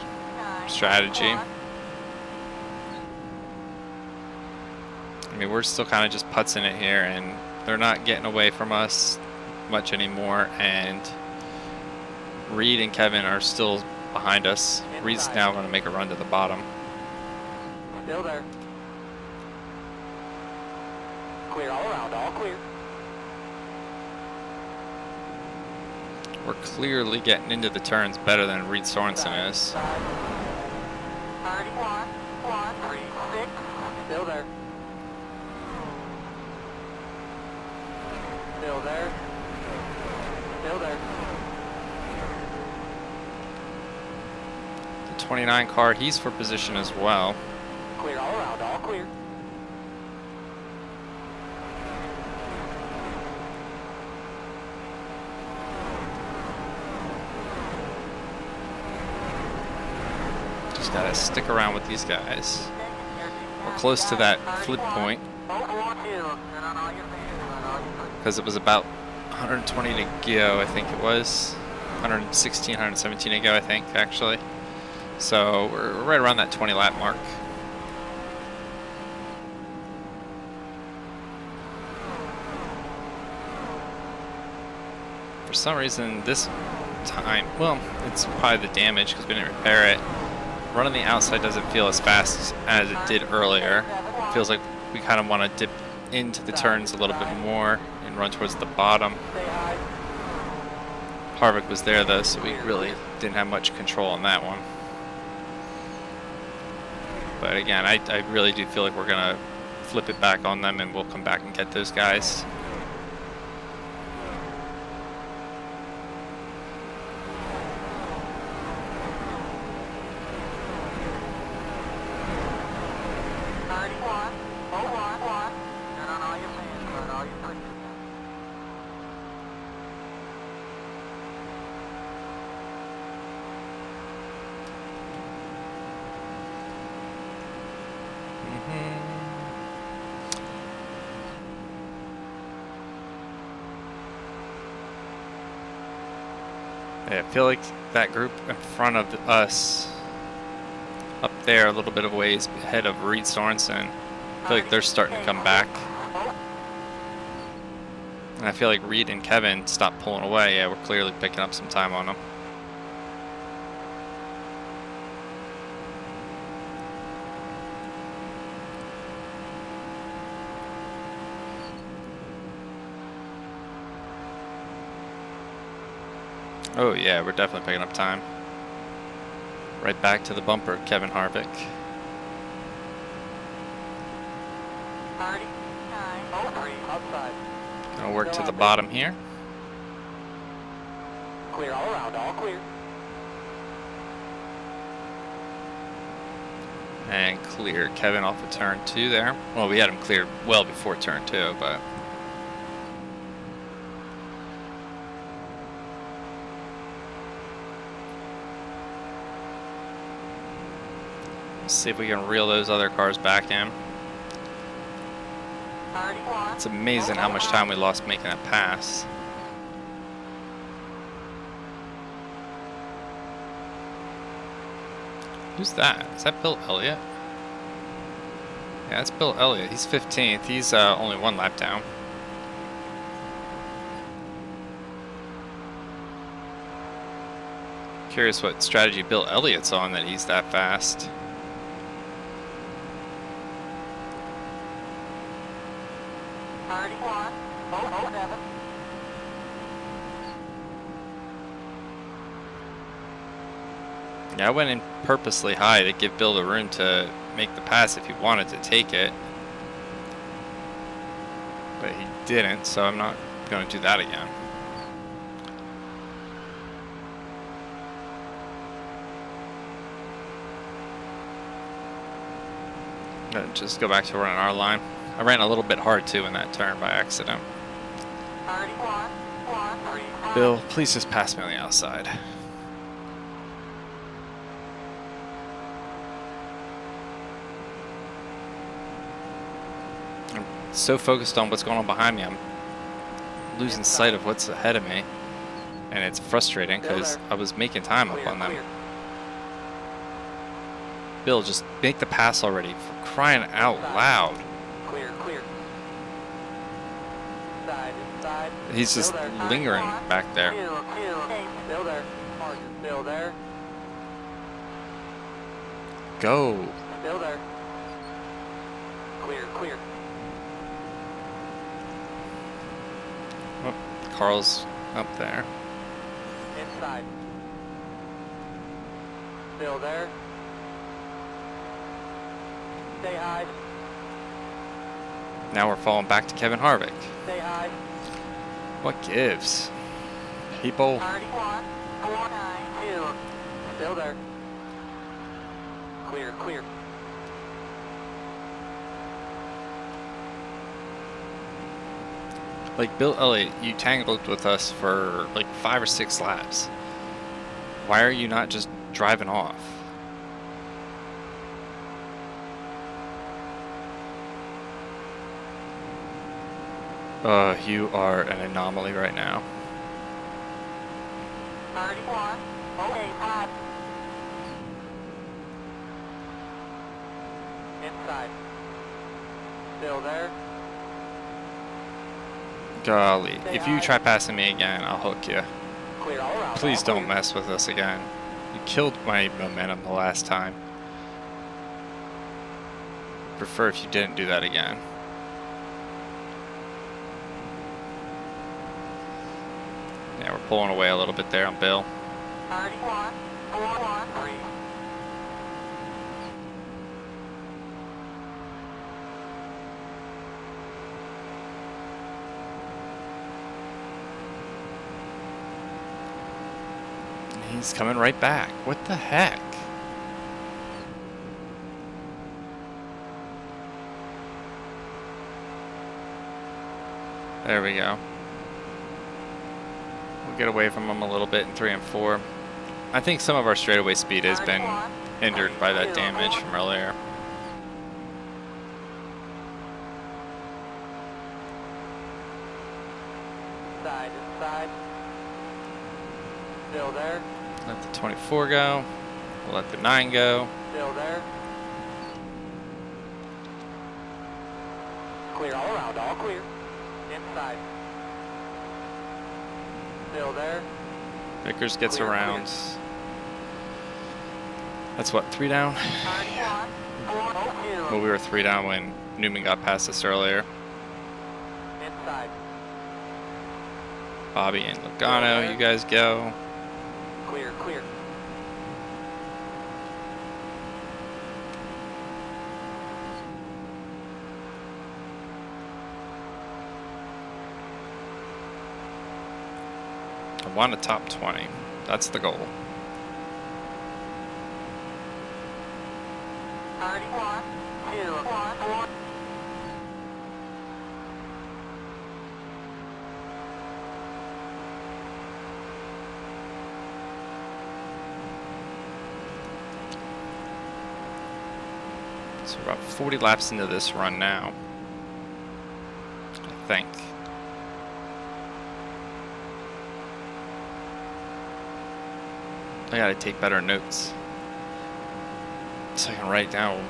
E: strategy. I mean, we're still kind of just putzing it here, and they're not getting away from us much anymore, and Reed and Kevin are still behind us. Reed's now going to make a run to the bottom.
D: Still there. Clear all around, all clear.
E: We're clearly getting into the turns better than Reed Sorensen is.
D: 31, 1, 3, 6. Still there. Still there. Still there.
E: The 29 car, he's for position as well.
D: Clear all around, all clear.
E: Just gotta stick around with these guys. We're close to that flip point, because it was about 120 to go, I think it was. 116, 117 to go, I think, actually. So we're right around that 20 lap mark. For some reason this time, well, it's probably the damage because we didn't repair it. Running the outside doesn't feel as fast as it did earlier. It feels like we kind of want to dip into the turns a little bit more and run towards the bottom. Harvick was there though, so we really didn't have much control on that one. But again, I really do feel like we're gonna flip it back on them and we'll come back and get those guys. I feel like that group in front of us, up there a little bit of ways ahead of Reed Sorensen, I feel like they're starting to come back. And I feel like Reed and Kevin stopped pulling away. Yeah, we're clearly picking up some time on them. Oh yeah, we're definitely picking up time. Right back to the bumper, Kevin Harvick.
D: 39.03 outside.
E: Gonna work to the bottom here.
D: Clear all around, all clear.
E: And clear Kevin off of turn 2 there. Well, we had him cleared well before turn 2, but... Let's see if we can reel those other cars back in. It's amazing how much time we lost making that pass. Who's that? Is that Bill Elliott? Yeah, that's Bill Elliott. He's 15th. He's only 1 lap down. Curious what strategy Bill Elliott's on that he's that fast. Yeah, I went in purposely high to give Bill the room to make the pass if he wanted to take it. But he didn't, so I'm not going to do that again. Just go back to running our line. I ran a little bit hard too in that turn by accident. Bill, please just pass me on the outside. I'm so focused on what's going on behind me, I'm losing sight of what's ahead of me. And it's frustrating because I was making time up on them. Bill, just make the pass already, for crying out loud.
D: Clear, clear. Side, inside.
E: He's just lingering back there.
D: Still there. Margin still there.
E: Go.
D: Still there. Clear, clear.
E: Oh, Carl's up there.
D: Inside. Still there. Stay high.
E: Now we're falling back to Kevin Harvick.
D: Stay high.
E: What gives? People.
D: 31.492. Still there. Clear, clear.
E: Like Bill Elliott, you tangled with us for like 5 or 6 laps. Why are you not just driving off? You are an anomaly right now.
D: 31.085. Inside. Still there.
E: Golly, if you try passing me again, I'll hook you.
D: Clear all around.
E: Please don't mess with us again. You killed my momentum the last time. Prefer if you didn't do that again. Yeah, we're pulling away a little bit there on Bill.
D: 31.413.
E: He's coming right back. What the heck? There we go. We'll get away from him a little bit in 3 and 4. I think some of our straightaway speed has been hindered by that damage from earlier.
D: Side, inside. Still there.
E: Let the 24 go. We'll let the 9 go.
D: Still there. Clear all around, all clear. Inside. Still there.
E: Vickers gets
D: Clear,
E: around. That's what, 3 down? Well, we were 3 down when Newman got past us earlier.
D: Inside.
E: Bobby and Logano, you guys go.
D: Clear, clear.
E: I want a top 20. That's the goal.
D: 31, 2, 1.
E: So we're about 40 laps into this run now, I think. I gotta take better notes so I can write down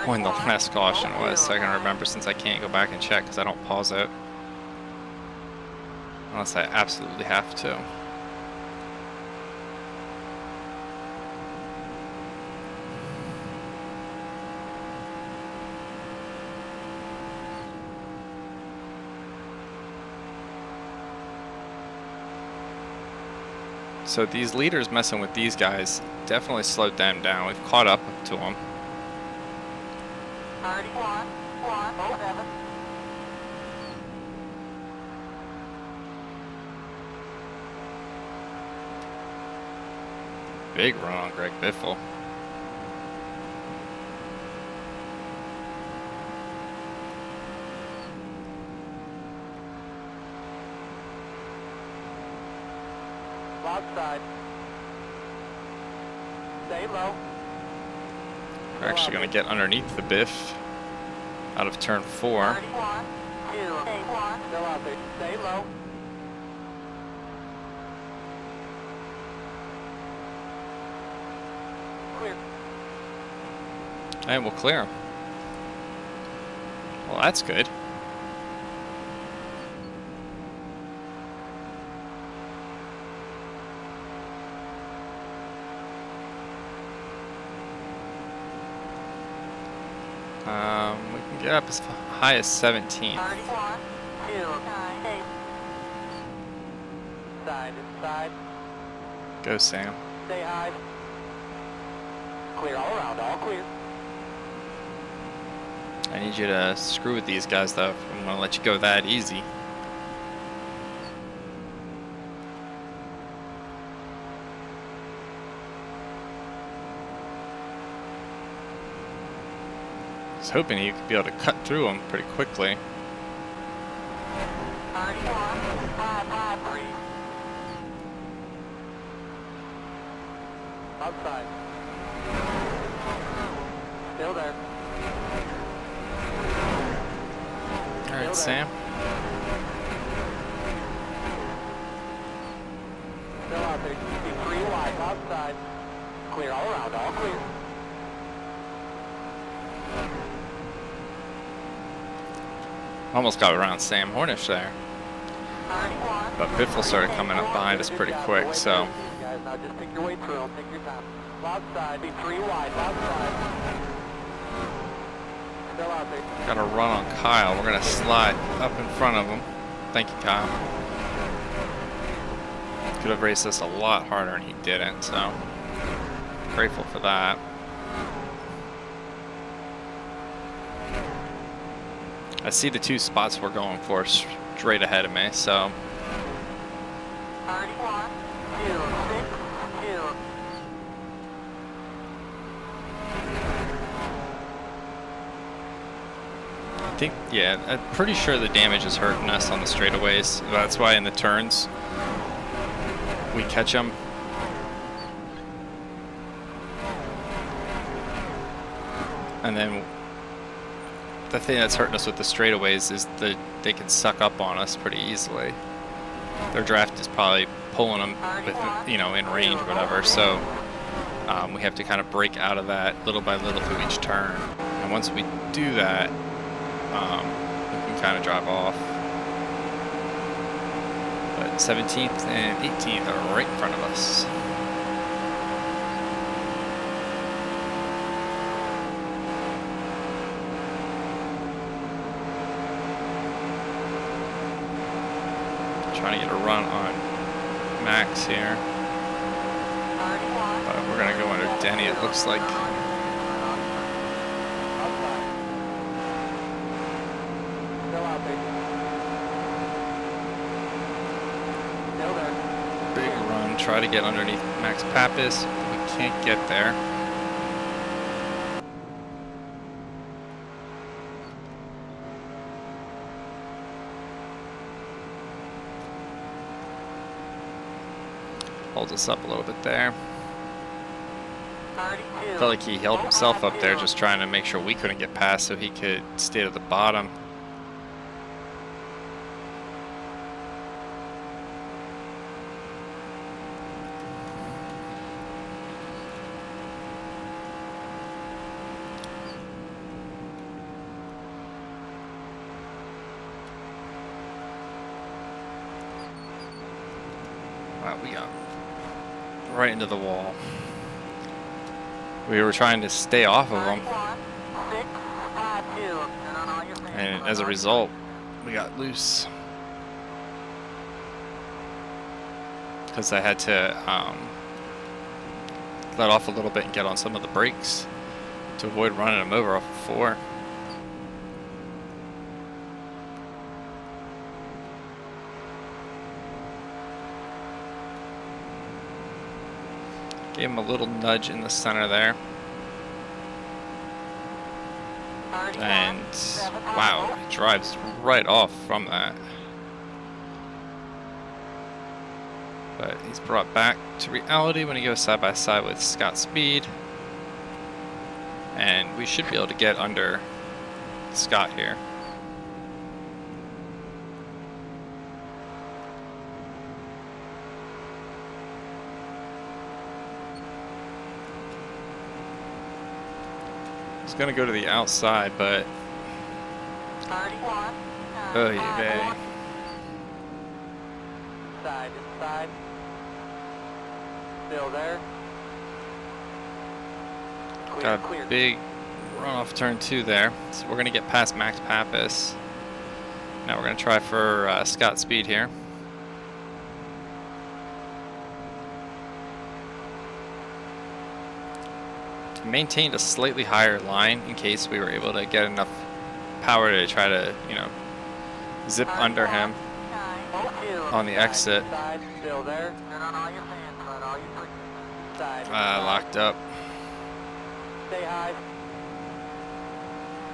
E: when the last caution was, so I can remember, since I can't go back and check because I don't pause it unless I absolutely have to. So these leaders messing with these guys definitely slowed them down. We've caught up to them.
D: 31, 107.
E: Big run on Greg Biffle.
D: Outside. Stay low.
E: We're actually going to get underneath the Biff out of turn 4.
D: 31, 2, 1. Still out there. Stay low. Clear.
E: And we'll clear him. Well, that's good. We can get up as high as 17.
D: 31, 2, 9, 8. Inside, inside.
E: Go, Sam.
D: Stay high. Clear all around, all clear.
E: I need you to screw with these guys, though. I'm going to let you go that easy. I was hoping you could be able to cut through them pretty quickly.
D: 31, 5, 3. Outside. Still there.
E: All right, Sam.
D: Still out there. Keep 3 wide. Outside. Clear all around. All clear.
E: Almost got around Sam Hornish there.
D: 31.
E: But Biffle started coming up behind us pretty quick, so.
D: Guys, now just pick your way through them. Take your time. Outside. Be 3 wide. Outside. Still out there.
E: Got a run on Kyle. We're going to slide up in front of him. Thank you, Kyle. Could have raced us a lot harder, and he didn't, so grateful for that. I see the 2 spots we're going for straight ahead of me, so.
D: 31, 2, 6, 2.
E: I think, yeah, I'm pretty sure the damage is hurting us on the straightaways. That's why in the turns we catch them. And then the thing that's hurting us with the straightaways is that they can suck up on us pretty easily. Their draft is probably pulling them with, you know, in range or whatever. So we have to kind of break out of that little by little through each turn. And once we do that, we can kind of drive off. But 17th and 18th are right in front of us. Trying to get a run on Max here. But we're going to go under Denny, it looks like. Big run, try to get underneath Max Pappas. We can't get there. Holds us up a little bit there. Felt like he held himself up there just trying to make sure we couldn't get past so he could stay at the bottom. Wow, we got right into the wall. We were trying to stay off of them, and as a result, we got loose. Because I had to let off a little bit and get on some of the brakes to avoid running them over off the 4. Gave him a little nudge in the center there. And wow, he drives right off from that. But he's brought back to reality when he goes side by side with Scott Speed. And we should be able to get under Scott here. Going to go to the outside, but oh yeah,
D: Side, inside. Still there. Clear,
E: got a
D: clear.
E: big run off turn 2 there. So we're going to get past Max Pappas. Now we're going to try for Scott Speed here. Maintained a slightly higher line in case we were able to get enough power to try to, you know, zip under him on the exit. Locked up.
D: Stay high.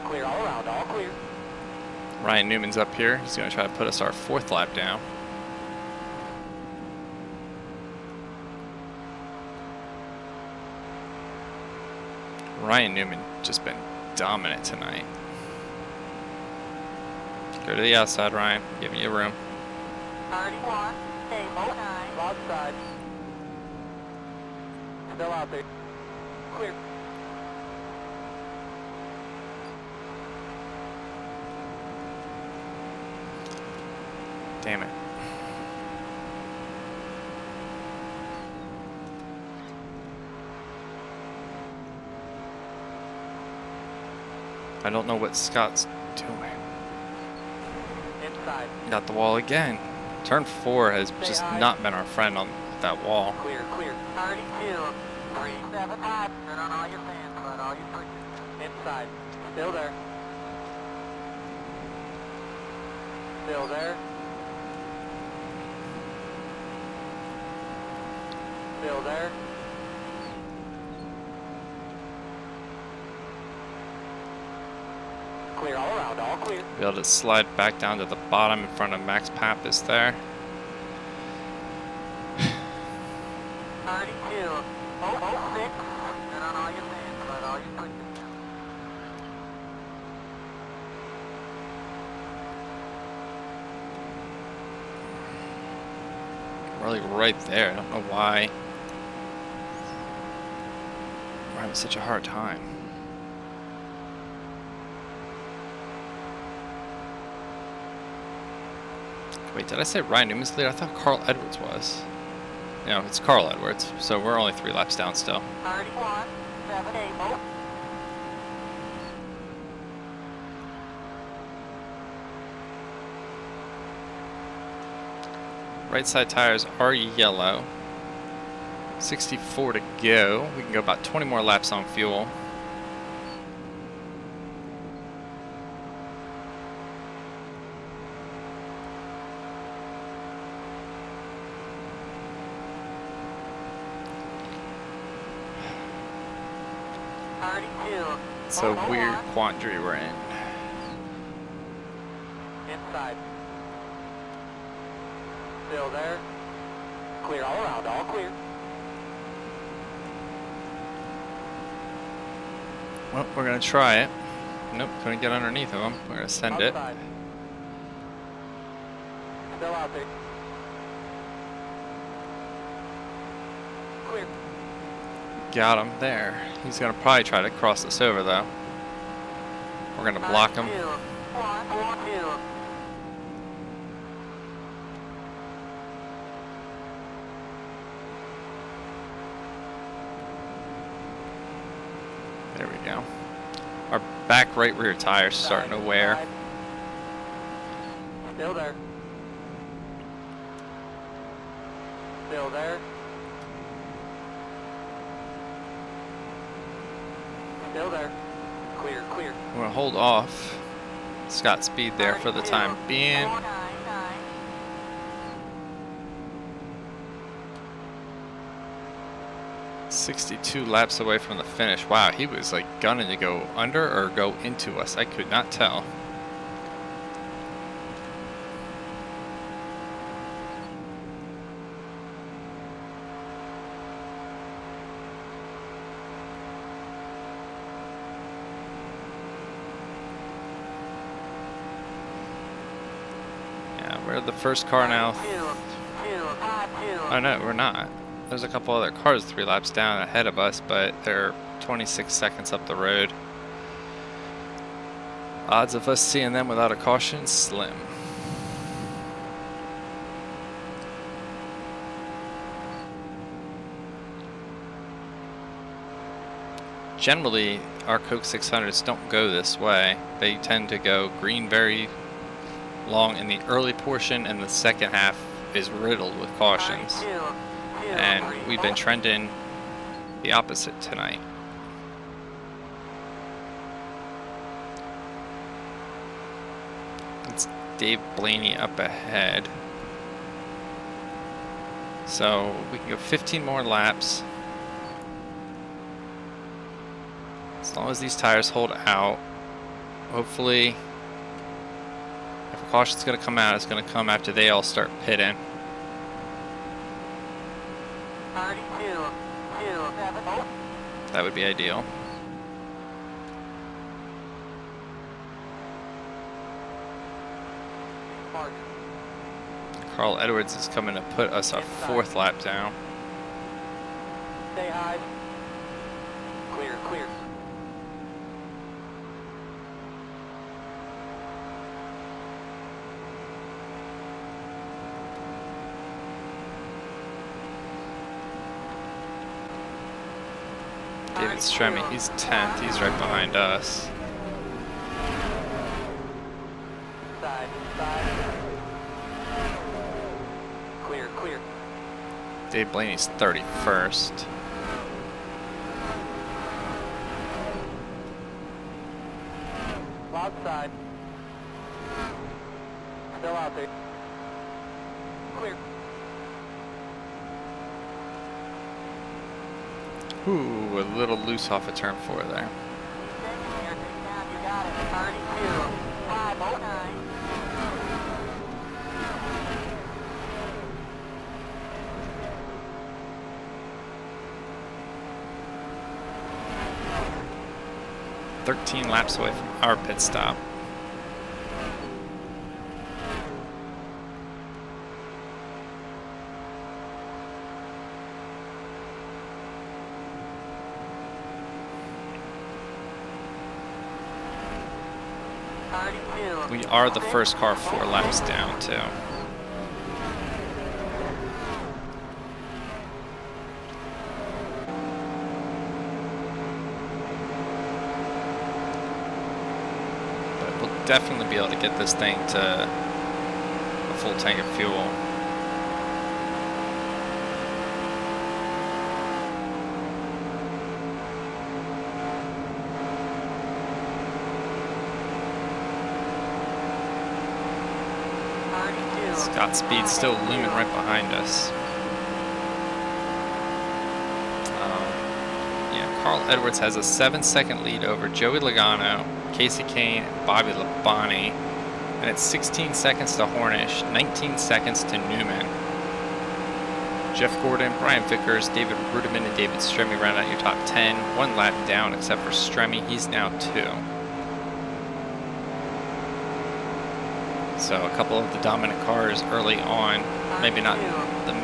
D: Clear all around, all clear.
E: Ryan Newman's up here. He's going to try to put us our 4th lap down. Ryan Newman just been dominant tonight. Go to the outside, Ryan. Give me a room.
D: 31, stay outside. Still out there. Clear.
E: Damn it. I don't know what Scott's doing.
D: Inside.
E: Got the wall again. Turn 4 has just not been our friend on that wall.
D: Clear, clear. 32, 375. Turn on all your fans, but all your switches. Inside. Still there. Still there. Still there. Clear all around, all clear.
E: Be able to slide back down to the bottom in front of Max Pappas there.
D: 32, 006. Turn on all your fans, but all your switches.
E: Really right there. I don't know why we're having such a hard time. Wait, did I say Ryan Newman's lead? I thought Carl Edwards was. No, it's Carl Edwards. So we're only 3 laps down still.
D: 31, 7, 8, oh.
E: Right side tires are yellow. 64 to go. We can go about 20 more laps on fuel. It's a weird quandary we're in.
D: Inside. Still there. Clear all around, all clear.
E: Well, we're going to try it. Nope, couldn't get underneath of them. We're going to send it.
D: Outside. Still out there. Clear.
E: Got him there. He's going to probably try to cross us over, though. We're going to block him.
D: 2, 1, 2.
E: There we go. Our back right rear tire's starting to wear.
D: Still there. Still there. Still there. Clear, clear.
E: I'm going to hold off. It's got speed there for the time being.
D: 499.
E: 62 laps away from the finish. Wow, he was like gunning to go under or go into us. I could not tell. Yeah, we're the first car now. Oh no, we're not. There's a couple other cars 3 laps down ahead of us, but they're 26 seconds up the road. Odds of us seeing them without a caution, slim. Generally, our Coke 600s don't go this way. They tend to go green very long in the early portion, and the second half is riddled with cautions. And we've been trending the opposite tonight. It's Dave Blaney up ahead. So we can go 15 more laps. As long as these tires hold out. Hopefully, if a caution's going to come out, it's going to come after they all start pitting.
D: 32, 2, 7, oh.
E: That would be ideal.
D: Mark.
E: Carl Edwards is coming to put us a 4th lap down.
D: Stay high. Clear, clear.
E: David Stremme, he's 10th. He's right behind us.
D: Side, side. Clear, clear.
E: Dave Blaney's 31st.
D: Outside. Still out there. Clear.
E: Ooh, a little loose off of turn 4 there.
D: You got it. 32, 509.
E: "13 laps away from our pit stop." We are the first car 4 laps down too. definitely be able to get this thing to a full tank of fuel. Scott Speed's still looming right behind us. Yeah, Carl Edwards has a 7-second lead over Joey Logano, Casey Kane, and Bobby Labonte. And it's 16 seconds to Hornish, 19 seconds to Newman. Jeff Gordon, Brian Vickers, David Rudiman, and David Stremme round out your top 10. One lap down except for Stremme, he's now 2. So a couple of the dominant cars early on, maybe not the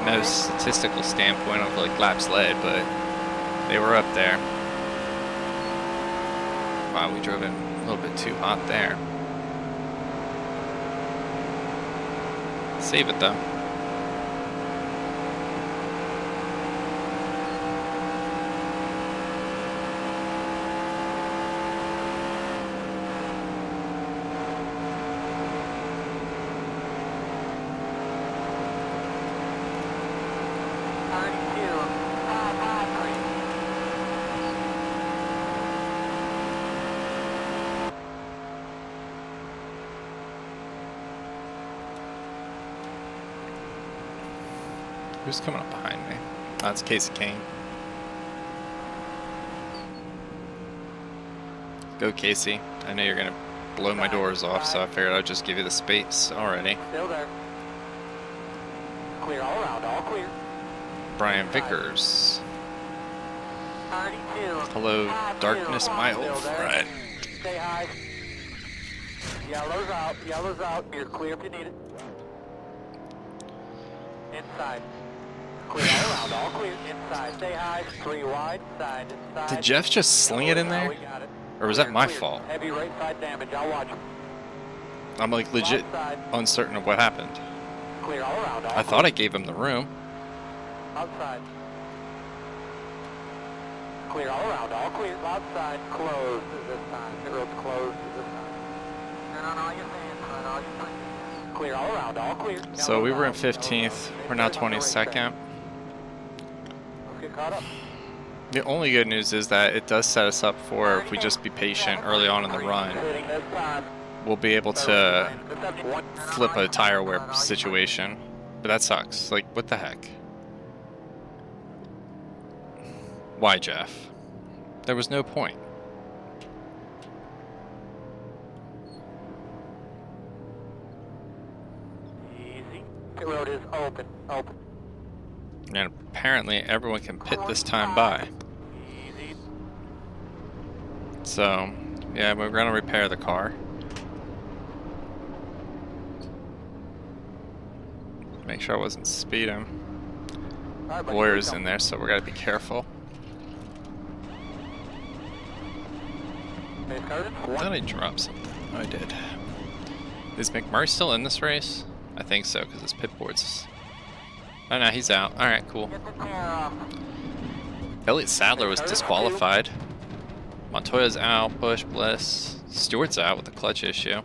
E: most statistical standpoint of like laps led, but they were up there. Wow, we drove in a little bit too hot there. Save it though. Who's coming up behind me? That's Casey Kane. Go, Casey. I know you're going to blow my doors off, so I figured I'd just give you the space already.
D: Still there. Clear all around, all clear.
E: Brian Vickers.
D: 32.
E: Hello, darkness, my old friend.
D: Stay high. Yellow's out, yellow's out. You're clear if you need it. Inside. Clear all around, all clear. Inside, stay high. 3 wide, side, inside.
E: Did Jeff just sling it in there? Or was that my fault?
D: Heavy right side damage, I'll watch him.
E: I'm like legit uncertain of what happened.
D: Clear all around, all
E: I thought I gave him the room.
D: outside. Clear all around, all clear. Outside, closed this time. The road's closed this time. Turn on all your fans, turn on all your fans. Clear all around, all clear.
E: So we were in 15th. We're now 22nd.
D: Let's get caught up.
E: The only good news is that it does set us up for, if we just be patient early on in the run, we'll be able to flip a tire wear situation. But that sucks. Like, what the heck? Why, Jeff? There was no point.
D: Easy. The road is open, open.
E: And apparently everyone can pit this time by.
D: Easy.
E: So, yeah, we're going to repair the car. Make sure I wasn't speeding.
D: All right, buddy,
E: Lawyer's
D: here we
E: in there, so we got to be careful.
D: go. Started.
E: I thought I dropped something. Oh, I did. Is McMurray still in this race? I think so, because his pit board's... Oh, no, he's out. Alright, cool.
D: Get the tire off.
E: Elliott Sadler was disqualified. Montoya's out. Bush, Bliss. Stewart's out with the clutch issue.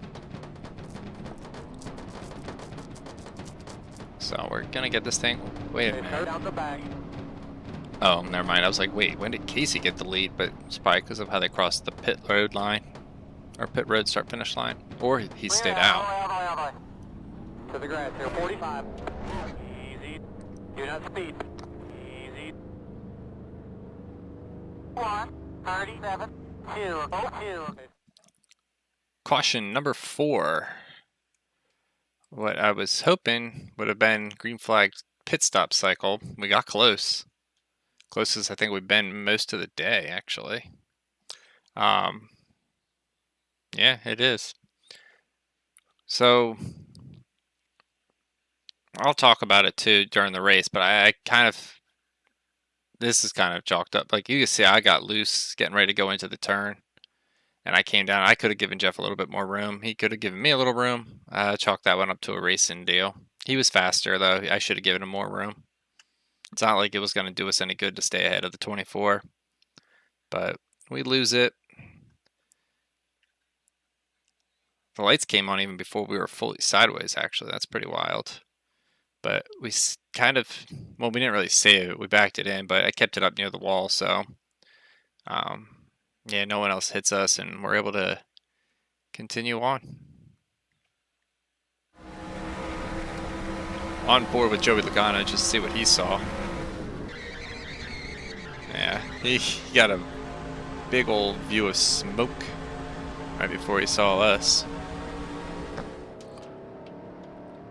E: So we're going to get this thing... Wait a
D: They
E: minute.
D: start out the back.
E: Oh, never mind. I was like, wait, when did Casey get the lead? But it's probably because of how they crossed the pit road line. Or pit road start-finish line. Or he stayed out.
D: To the grass here, 45. Easy. Do not speed. Easy. 1, 37, 2, 2.
E: Caution number 4. What I was hoping would have been green flag pit stop cycle. We got close. Closest I think we've been most of the day, actually. Yeah, it is. So I'll talk about it too during the race, but I kind of, this is kind of chalked up. Like you can see, I got loose getting ready to go into the turn, and I came down. I could have given Jeff a little bit more room. He could have given me a little room. Chalked that one up to a racing deal. He was faster though. I should have given him more room. It's not like it was going to do us any good to stay ahead of the 24, but we lose it. The lights came on even before we were fully sideways, actually. That's pretty wild. But we kind of, well, we didn't really save it. We backed it in, but I kept it up near the wall, so yeah, no one else hits us, and we're able to continue on. On board with Joey Logano, just to see what he saw. Yeah, he got a big old view of smoke right before he saw us.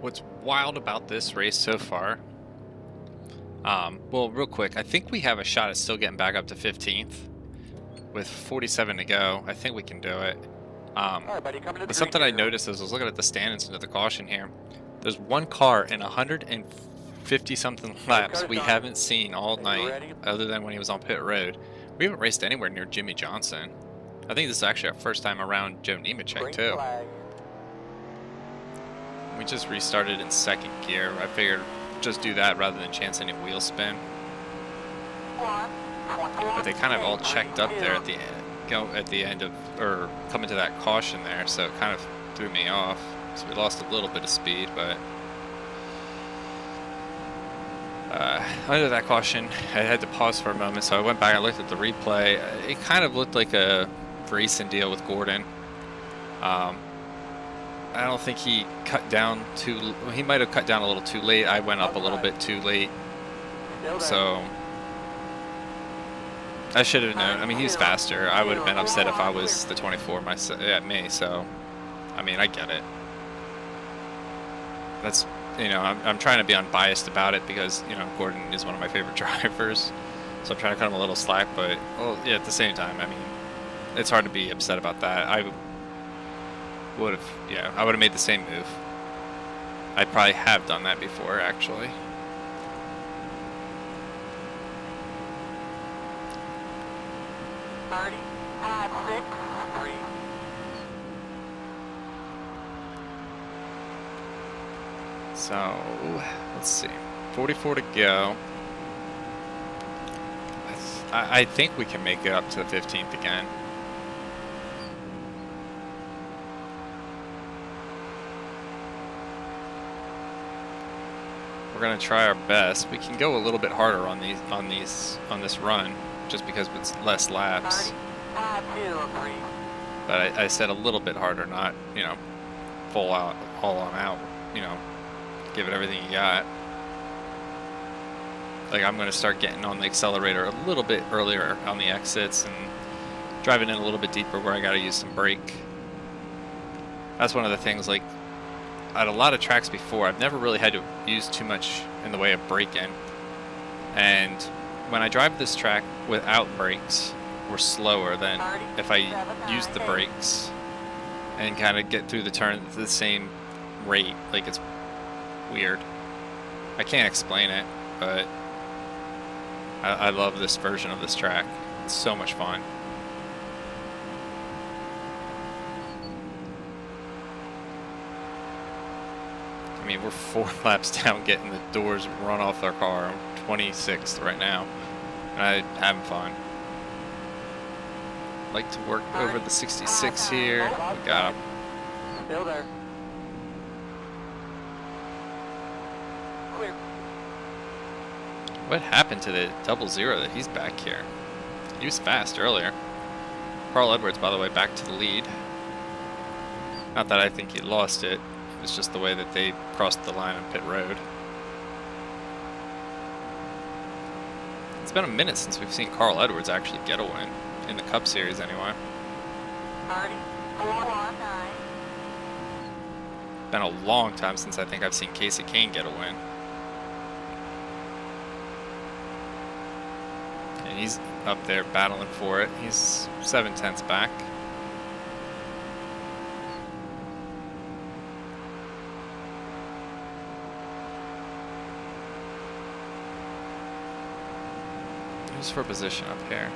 E: What's wild about this race so far, well, real quick, I think we have a shot at still getting back up to 15th with 47 to go. I think we can do it. But something I noticed as I was looking at the standings into the caution here, there's one car in 150 something laps we haven't seen all night, other than when he was on pit road. We haven't raced anywhere near Jimmie Johnson. I think this is actually our first time around Joe Nemechek too. We just restarted in second gear. I figured just do that rather than chance any wheel spin. But they kind of all checked up there at the end of, or coming to that caution there, so it kind of threw me off. So we lost a little bit of speed, but under that caution, I had to pause for a moment, so I went back and looked at the replay. It kind of looked like a racing deal with Gordon. I don't think he cut down he might have cut down a little too late. I went up a little bit too late. So I should have known. I mean, he's faster. I would have been upset if I was the 24 at me. So, I mean, I get it. That's, you know, I'm trying to be unbiased about it because, you know, Gordon is one of my favorite drivers. So I'm trying to cut him a little slack, but, well, yeah, at the same time, I mean, it's hard to be upset about that. I would have made the same move. I probably have done that before, actually. So, let's see. 44 to go. I think we can make it up to the 15th again. We're gonna try our best. We can go a little bit harder on this run, just because it's less laps. But I said a little bit harder, not, you know, all on out. You know, give it everything you got. Like, I'm gonna start getting on the accelerator a little bit earlier on the exits and driving in a little bit deeper where I gotta use some brake. That's one of the things, like, at a lot of tracks before, I've never really had to use too much in the way of braking. And when I drive this track without brakes, we're slower than if I use the brakes and kind of get through the turn at the same rate. Like, it's weird. I can't explain it, but I love this version of this track. It's so much fun. I mean, we're 4 laps down getting the doors run off our car. I'm 26th right now, and I'm having fun. Like to work over the 66 here. We got him.
D: Still there. Clear.
E: What happened to the 00 that he's back here? He was fast earlier. Carl Edwards, by the way, back to the lead. Not that I think he lost it. It's just the way that they crossed the line on pit road. It's been a minute since we've seen Carl Edwards actually get a win. In the Cup Series, anyway. Been a long time since I think I've seen Casey Kane get a win. And he's up there battling for it. He's 7/10 back. Who's for position up here?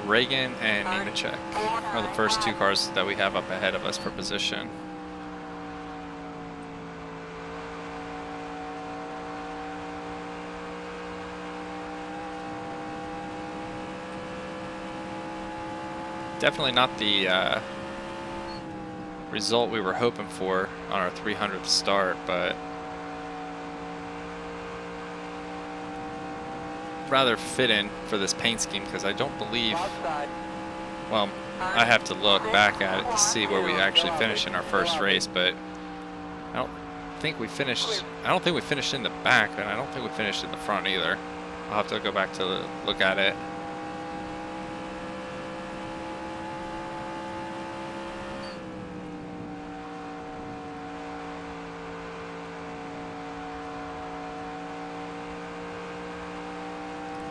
E: Reagan and Nemechek are the first 2 cars that we have up ahead of us for position. Definitely not the result we were hoping for on our 300th start, but rather fit in for this paint scheme because I don't believe, well, I have to look back at it to see where we actually finished in our first race, but I don't think we finished in the back, and I don't think we finished in the front either. I'll have to go back to look at it.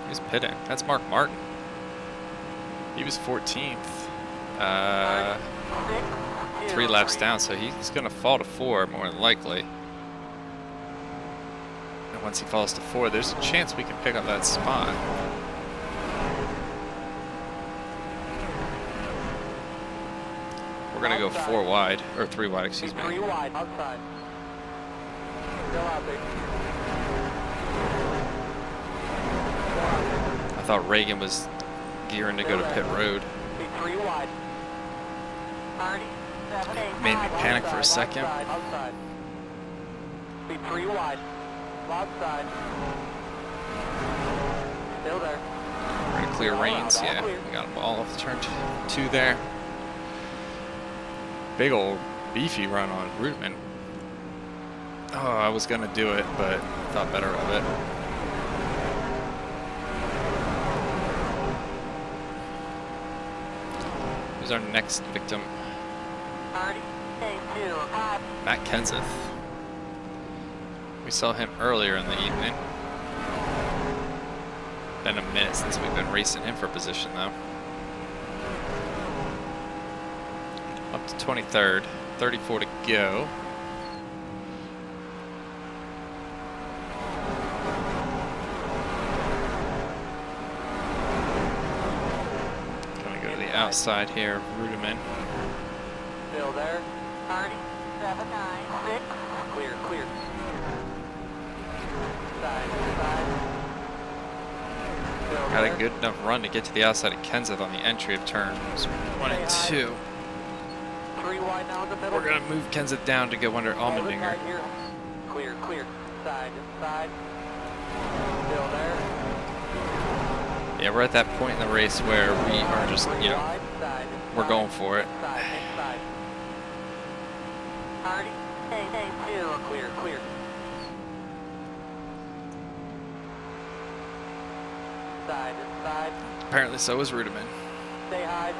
E: Who's pitting? That's Mark Martin. He was 14th. 3 laps down, so he's going to fall to 4 more than likely. And once he falls to 4, there's a chance we can pick up that spot. We're going to go 4 wide, or 3 wide, excuse me.
D: 3 wide, outside. Still out there.
E: I thought Reagan was gearing to go to pit road.
D: Be 3 wide.
E: Made me panic for a second.
D: Outside. Be 3 wide. Outside. Still there.
E: We're going to clear reins, yeah. We got them all off the turn 2 there. Big old beefy run on Rudeman. Oh, I was going to do it, but thought better of it. Who's our next victim? Matt Kenseth. We saw him earlier in the evening. Been a minute since we've been racing him for position though. Up to 23rd, 34 to go. Gonna go to the outside here, Rudeman.
D: Still there. 37.96. Clear, clear. Side.
E: Had a good enough run to get to the outside of Kenseth on the entry of turns 1 and 2.
D: 3 wide now in the middle.
E: We're gonna move Kenseth down to go under Allmendinger.
D: Clear, clear. Side. Still there.
E: Yeah, we're at that point in the race where we are just, you know, we're going for it.
D: Inside. 38.2. Clear. Side.
E: Apparently so is Rudeman.
D: Stay high.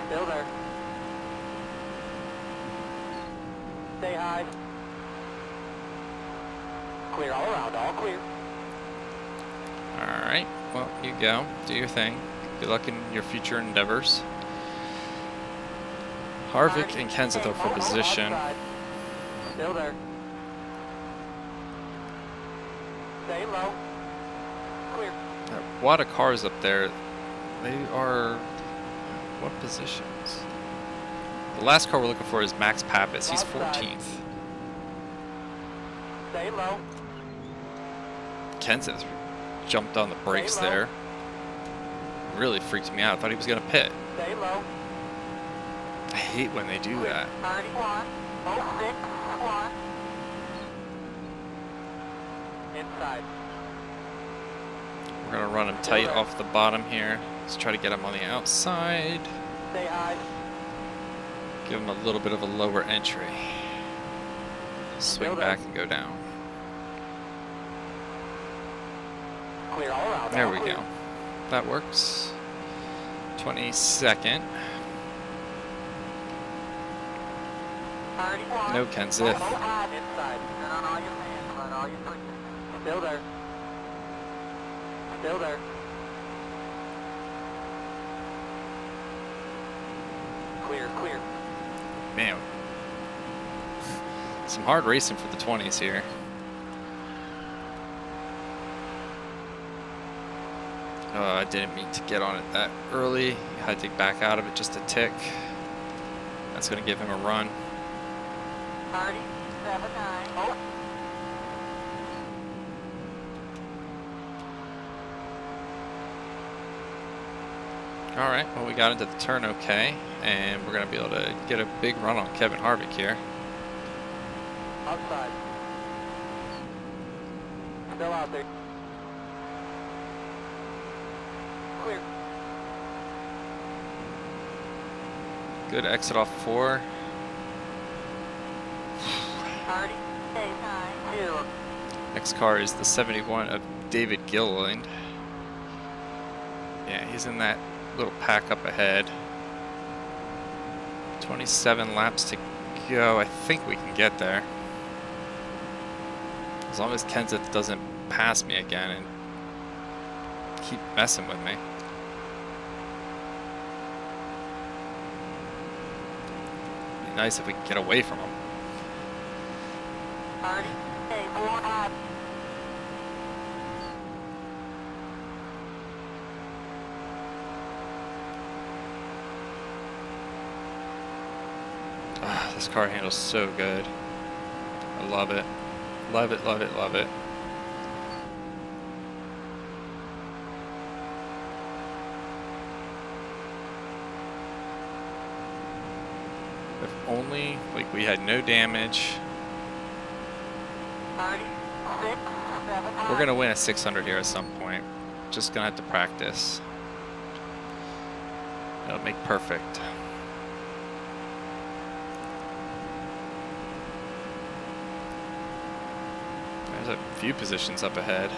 D: Still there. Stay high. Clear all around, all clear.
E: Alright, well, you go. Do your thing. Good luck in your future endeavors. Harvick and Kenseth are for position.
D: Still there. Stay low. Clear.
E: A lot of cars up there. They are... what positions? The last car we're looking for is Max Pappas. He's 14th.
D: Stay low.
E: Kenseth jumped on the brakes there. Really freaked me out. I thought he was going to pit.
D: Stay low.
E: I hate when they do that.
D: 31. 06. Inside.
E: We're going to run him tight off the bottom here. Let's try to get him on the outside.
D: Stay high.
E: Give him a little bit of a lower entry. Swing back and go down.
D: Clear all around.
E: There we go. That works. 22nd. No Kenseth.
D: Still there. Still there. Clear.
E: Man. Some hard racing for the 20s here. I didn't mean to get on it that early. Had to back out of it just a tick. That's going to give him a run.
D: 37.9. Oh.
E: All right, well, we got into the turn okay, and we're going to be able to get a big run on Kevin Harvick here.
D: Outside. Still out there. Clear.
E: Good exit off 4.
D: Party. Stay time. 2.
E: Next car is the 71 of David Gilliland. Yeah, he's in that little pack up ahead. 27 laps to go. I think we can get there. As long as Kenseth doesn't pass me again and keep messing with me. It'd be nice if we could get away from him.
D: Party. Stay 4.
E: This car handles so good. I love it. Love it, love it, love it. If only, like, we had no damage.
D: 30, 6, 7,
E: We're going to win a 600 here at some point. Just going to have to practice. It'll make perfect. There's a few positions up ahead.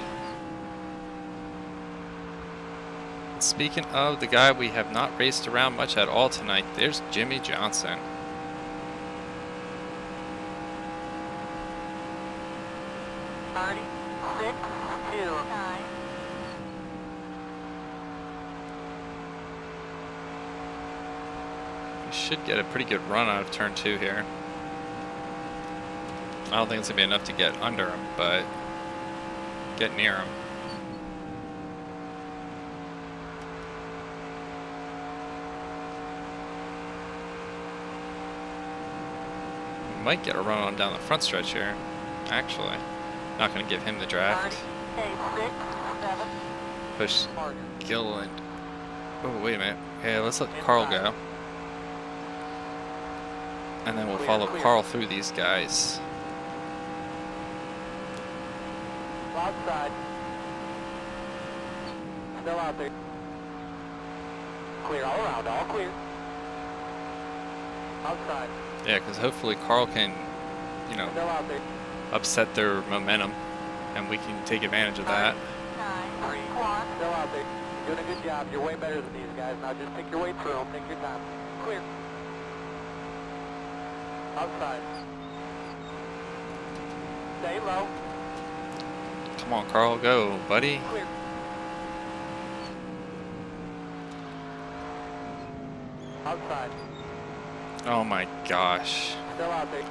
E: Speaking of the guy we have not raced around much at all tonight, there's Jimmie Johnson.
D: Party. 6, 2, 9.
E: We should get a pretty good run out of turn 2 here. I don't think it's going to be enough to get under him, but get near him. We might get a run on down the front stretch here, actually. Not going to give him the draft.
D: 6, 7.
E: Push Gilliland. Oh, wait a minute. Yeah, let's let Carl go. And then we'll follow Carl through these guys.
D: Outside. Still out there. Clear all around, all clear. Outside.
E: Yeah, because hopefully Carl can, you know,
D: Still out there.
E: upset their momentum, and we can take advantage of that.
D: 9, 3, 1. Still out there. You're doing a good job. You're way better than these guys. Now just pick your way through them. Take your time. Clear. Outside. Stay low.
E: Come on, Carl, go, buddy.
D: Clear. Outside.
E: Oh my gosh.
D: Still out there.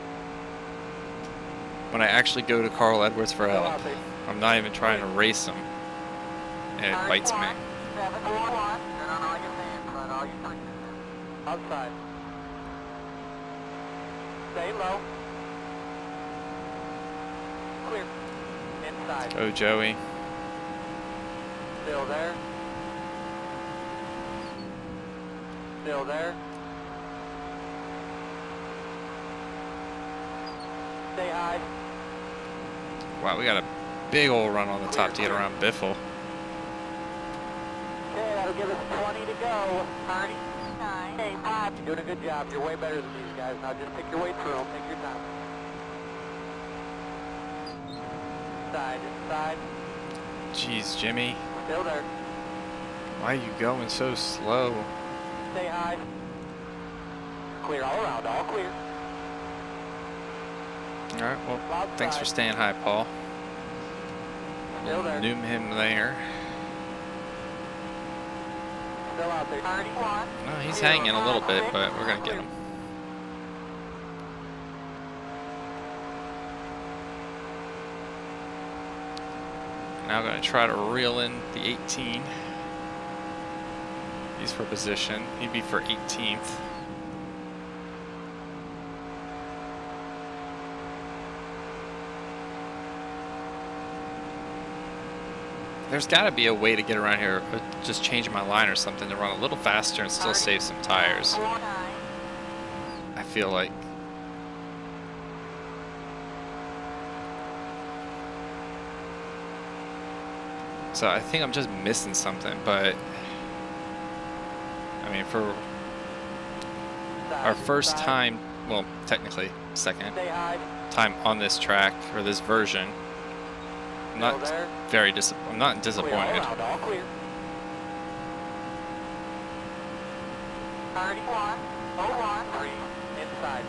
E: When I actually go to Carl Edwards for
D: Still
E: help,
D: out there.
E: I'm not even trying to race him, and it bites me.
D: 7, 4, 1. Turn on all your fans, run all your switches. Outside. Stay low. Clear. Inside.
E: Go, Joey.
D: Still there. Still there. Stay high.
E: Wow, we got a big old run on the top to get around Biffle.
D: Okay, that'll give us 20 to go. 30, 9, 8, 5. You're doing a good job. You're way better than these guys. Now just pick your way through them. Take your time. Inside.
E: Jeez, Jimmy.
D: Still there.
E: Why are you going so slow?
D: Stay high. Clear all around. All clear.
E: Alright, well, thanks for staying high, Paul.
D: Still there.
E: Noom him there.
D: Still out there. 31.
E: No, he's hanging a little bit, but we're going to get him. Now going to try to reel in the 18. He's for position. He'd be for 18th. There's got to be a way to get around here. Just change my line or something to run a little faster and still save some tires. I feel like. So I think I'm just missing something, but I mean, for our first time, well, technically second time on this track or this version, I'm not I'm not disappointed.
D: 31,013 inside.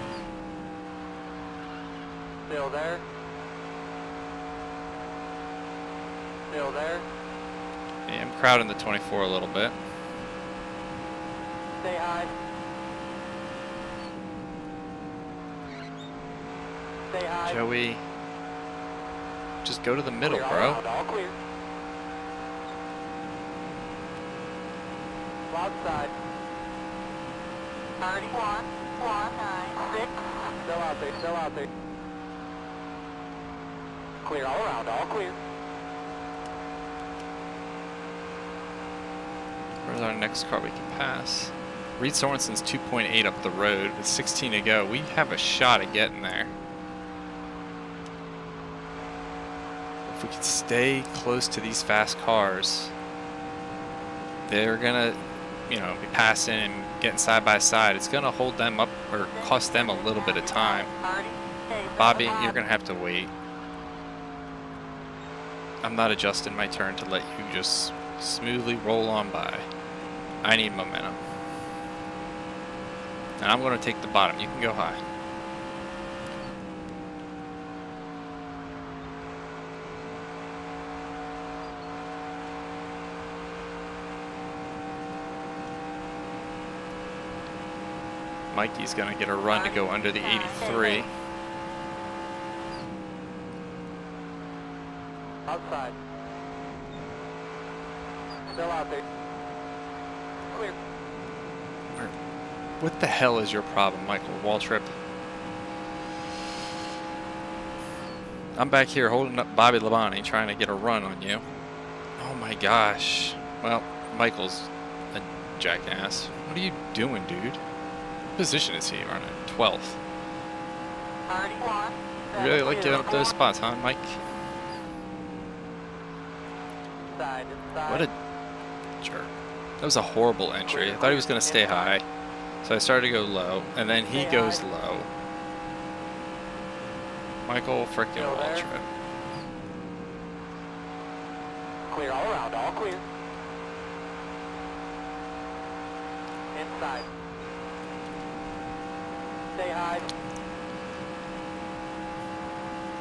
D: Still there. Still there.
E: Yeah, I'm crowding the 24 a little bit.
D: Stay high. Stay high.
E: Joey, just go to the middle,
D: Clear,
E: bro.
D: all clear. Outside. 31,196. Still out there, still out there. Clear all around, all clear.
E: Where's our next car we can pass? Reed Sorensen's 2.8 up the road with 16 to go. We have a shot at getting there. If we can stay close to these fast cars, they're gonna, you know, be passing and getting side by side. It's gonna hold them up or cost them a little bit of time. Bobby, you're gonna have to wait. I'm not adjusting my turn to let you just smoothly roll on by. I need momentum. And I'm going to take the bottom. You can go high. Mikey's going to get a run to go under the 83.
D: Outside. Still out there. Clear.
E: What the hell is your problem, Michael Waltrip? I'm back here holding up Bobby Labonte trying to get a run on you. Oh my gosh. Well, Michael's a jackass. What are you doing, dude? What position is he running? 12th.
D: 31.
E: You really like giving up those spots, huh, Mike?
D: Inside, inside.
E: What a jerk. That was a horrible entry. I thought he was going to stay high. So I started to go low, and then he goes low. Michael frickin' Waltrip.
D: Clear all around, all clear. Inside. Stay high.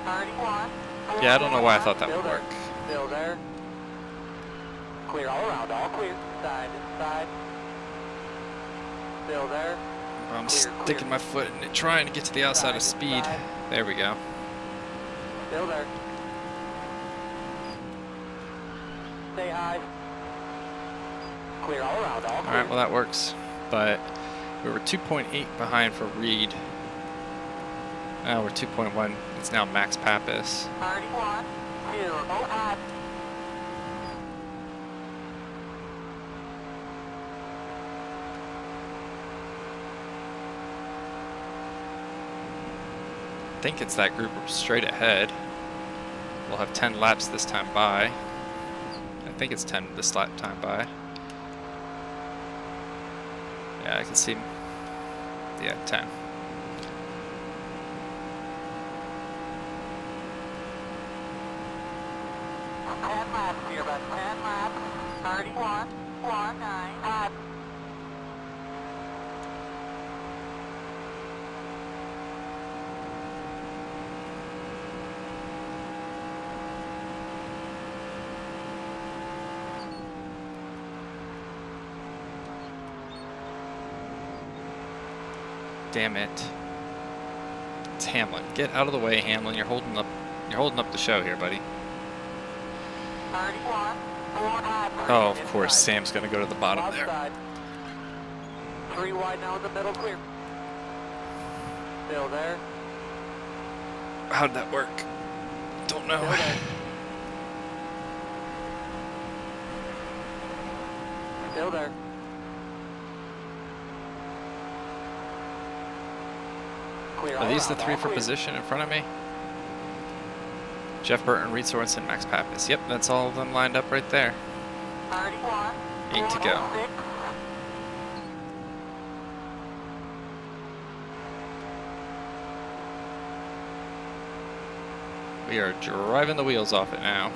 D: 31.
E: Yeah, I don't know why I thought that would work.
D: Still there. Clear all around, all clear. Inside, inside. Still there.
E: I'm sticking my foot in it, trying to get to the outside of speed. There we go.
D: Still there. Stay high. Clear all around, all clear.
E: Alright, well that works. But we were 2.8 behind for Reed. Now we're 2.1. It's now Max Pappas.
D: 31, 205.
E: I think it's that group straight ahead. We'll have 10 laps this time by. I think it's 10 this lap time by. Yeah, I can see. Yeah, 10.
D: Laps here, about 10 laps. 31, 195.
E: Damn it. It's Hamlin. Get out of the way, Hamlin. You're holding up the show here, buddy.
D: 31,
E: Oh, of course, Sam's gonna go to the bottom there.
D: outside. 3 wide now in the middle, clear. Still there.
E: How'd that work? Don't know.
D: Still there. Still there. Clear
E: Are these
D: all
E: the
D: around,
E: three
D: all
E: for
D: clear.
E: position in front of me? Jeff Burton, Reed Sorensen, Max Pappas. Yep, that's all of them lined up right there.
D: 31.
E: 8 to go.
D: 106.
E: We are driving the wheels off it now.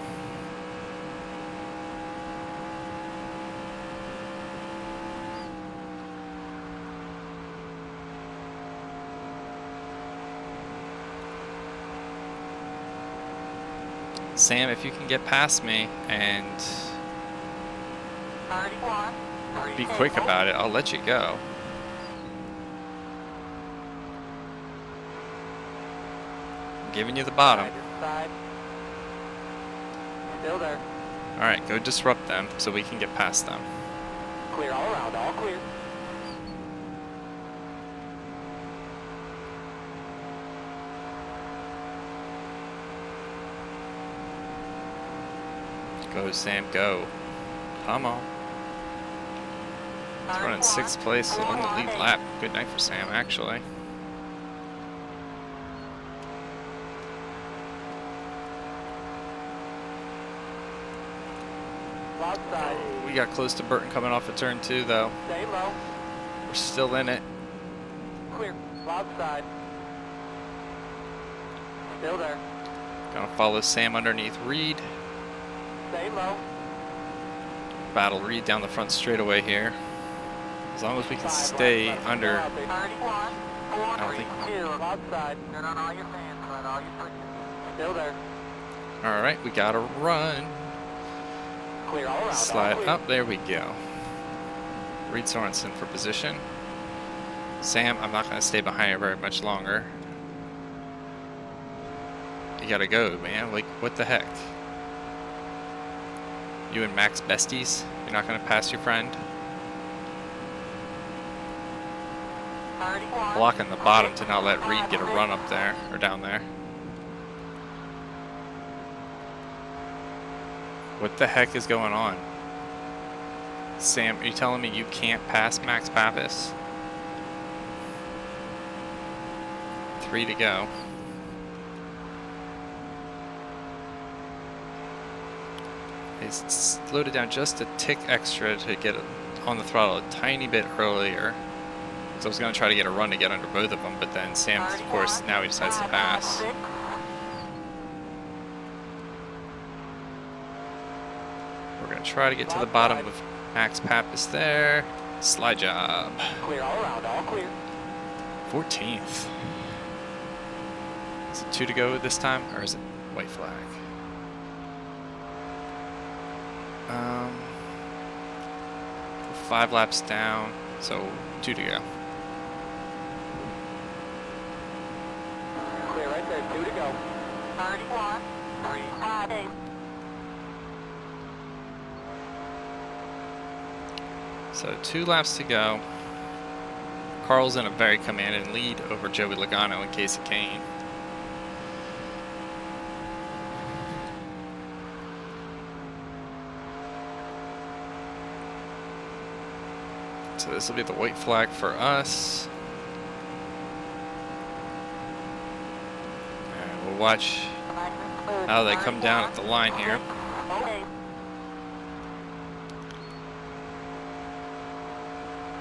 E: Sam, if you can get past me and
D: 31.
E: be quick about it, I'll let you go. I'm giving you the bottom.
D: Side. Still there.
E: Alright, go disrupt them so we can get past them.
D: Clear all around, all clear.
E: Go, Sam, go. Come on. He's running 6th place on the lead lap. Good night for Sam, actually.
D: Outside.
E: We got close to Burton coming off of turn 2, though.
D: Stay low.
E: We're still in it.
D: Clear. Outside. Still there.
E: Gonna follow Sam underneath Reed.
D: Stay low.
E: Battle Reed down the front straightaway here. As long as we can stay under.
D: 31.
E: I don't think.
D: 42. Outside. Turn on all your fans. Run all your switches. Still there.
E: Alright, we gotta run.
D: Clear all around.
E: Slide
D: all clear.
E: up. There we go. Reed Sorensen for position. Sam, I'm not gonna stay behind you very much longer. You gotta go, man. Like, what the heck? You and Max besties? You're not gonna pass your friend?
D: 31.
E: Blocking the bottom to not let Reed get a run up there, or down there. What the heck is going on? Sam, are you telling me you can't pass Max Pappas? 3 to go. They slowed it down just a tick extra to get it on the throttle a tiny bit earlier. So I was going to try to get a run to get under both of them, but then Sam, of course, now he decides to pass. We're going to try to get to the bottom of Max Pappas there. Slide job.
D: Clear all around. All clear.
E: 14th. Is it 2 to go this time, or is it white flag? 5 laps down, so 2 to go.
D: Clear right there. 2 to go. 31. 3.
E: So 2 laps to go. Carl's in a very commanding lead over Joey Logano and Casey Kane. So this will be the white flag for us. And we'll watch how they come down at the line here.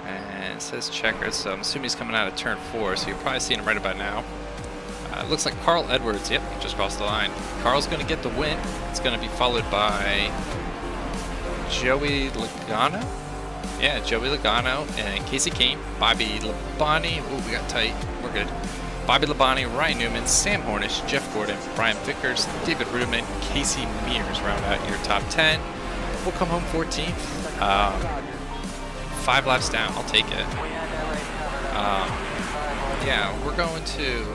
E: And it says checkers, so I'm assuming he's coming out of turn 4, so you're probably seeing him right about now. It looks like Carl Edwards, yep, just crossed the line. Carl's going to get the win. It's going to be followed by Joey Logano. Yeah, Joey Logano and Casey Kane, Bobby Labonte. Oh, we got tight. We're good. Bobby Labonte, Ryan Newman, Sam Hornish, Jeff Gordon, Brian Vickers, David Rudeman, Casey Mears round out your top 10. We'll come home 14th. 5 laps down. I'll take it. Yeah, we're going to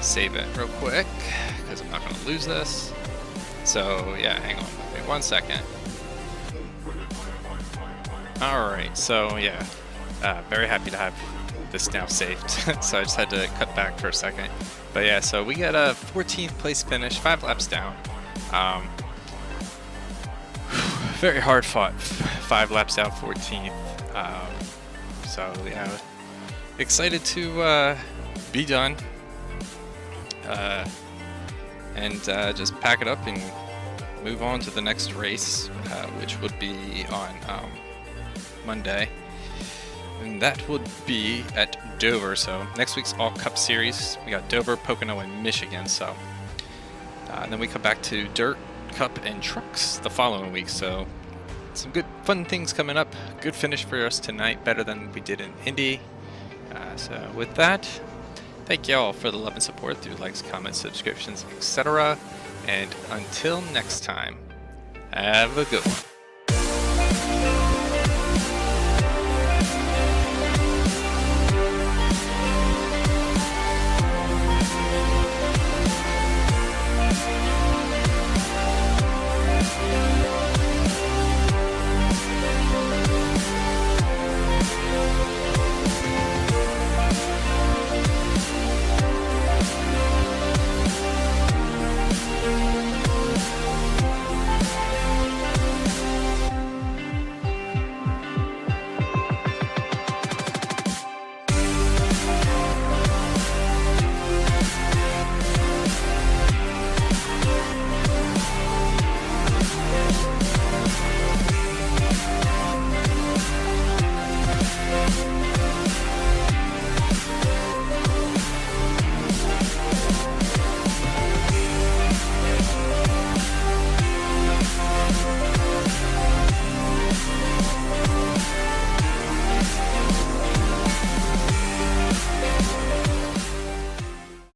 E: save it real quick because I'm not going to lose this. So, yeah, hang on. Wait 1 second. Alright, so yeah, very happy to have this now saved. So I just had to cut back for a second. But yeah, so we got a 14th place finish, 5 laps down. very hard fought. 5 laps out, 14th. So yeah, excited to be done and just pack it up and move on to the next race, which would be on Monday, and that would be at Dover. So next week's All Cup Series, we got Dover, Pocono, and Michigan. So and then we come back to Dirt, Cup, and Trucks the following week. So some good fun things coming up. Good finish for us tonight, better than we did in Indy. So with that, thank y'all for the love and support through likes, comments, subscriptions, etc. And until next time, have a good one.